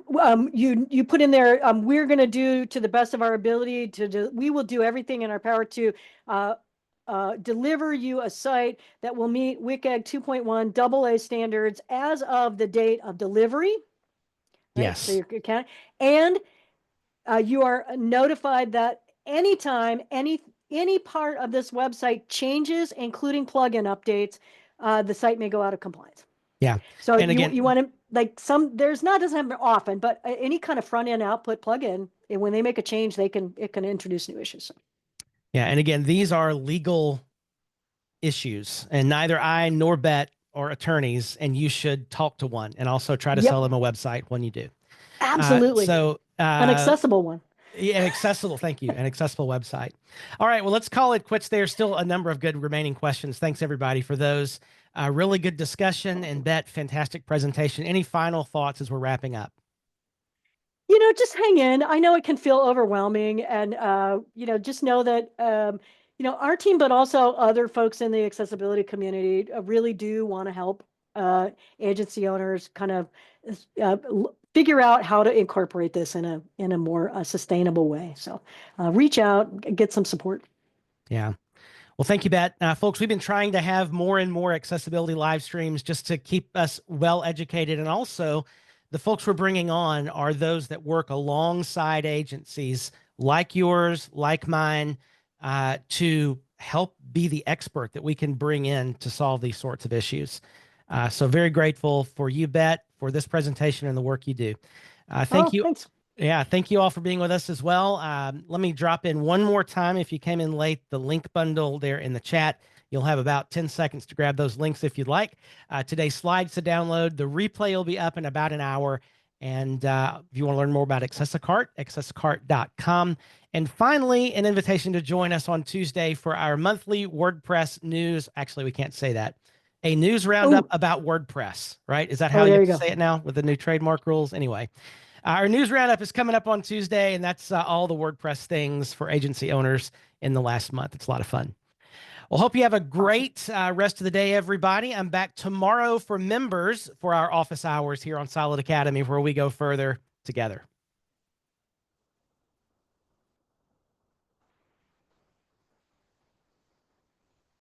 you put in there, we're going to do to the best of our ability we will do everything in our power to uh, deliver you a site that will meet WCAG 2.1 AA standards as of the date of delivery, right? So Yes. you're counting, and you are notified that anytime any part of this website changes, including plugin updates, the site may go out of compliance. Yeah. So And you again, want to like there's not doesn't happen often, but any kind of front end output plugin, and when they make a change, it can introduce new issues. So, yeah. And again, these are legal issues, and neither I nor Bet are attorneys, and you should talk to one and also try to sell yep, them a website when you do. absolutely, So, an accessible one. yeah, an accessible, thank you, an accessible website. All right, well, let's call it quits. There's still a number of good remaining questions. Thanks, everybody, for those. Really good discussion, and Bet, fantastic presentation. Any final thoughts as we're wrapping up? Just hang in. I know it can feel overwhelming, and just know that our team, but also other folks in the accessibility community, really do want to help agency owners kind of figure out how to incorporate this in a more sustainable way. So reach out, get some support. Yeah. Well, thank you, Bet. Folks, we've been trying to have more and more accessibility live streams just to keep us well educated. And also, the folks we're bringing on are those that work alongside agencies like yours, like mine, to help be the expert that we can bring in to solve these sorts of issues. So, very grateful for you, Bet, for this presentation and the work you do. Thank Oh, you. thanks. Yeah, thank you all for being with us as well. Let me drop in one more time. If you came in late, the link bundle there in the chat. You'll have about 10 seconds to grab those links if you'd like. Today's slides to download. The replay will be up in about an hour. And if you want to learn more about Accessicart, accessicart.com. And finally, an invitation to join us on Tuesday for our monthly WordPress news. Actually, we can't say that. A news roundup Oh, about WordPress, right? Is that how oh, you there have you to go. say it now with the new trademark rules? Anyway. Our news roundup is coming up on Tuesday, and that's all the WordPress things for agency owners in the last month. It's a lot of fun. Well, hope you have a Awesome. great rest of the day, everybody. I'm back tomorrow for members for our office hours here on Solid Academy, where we go further together.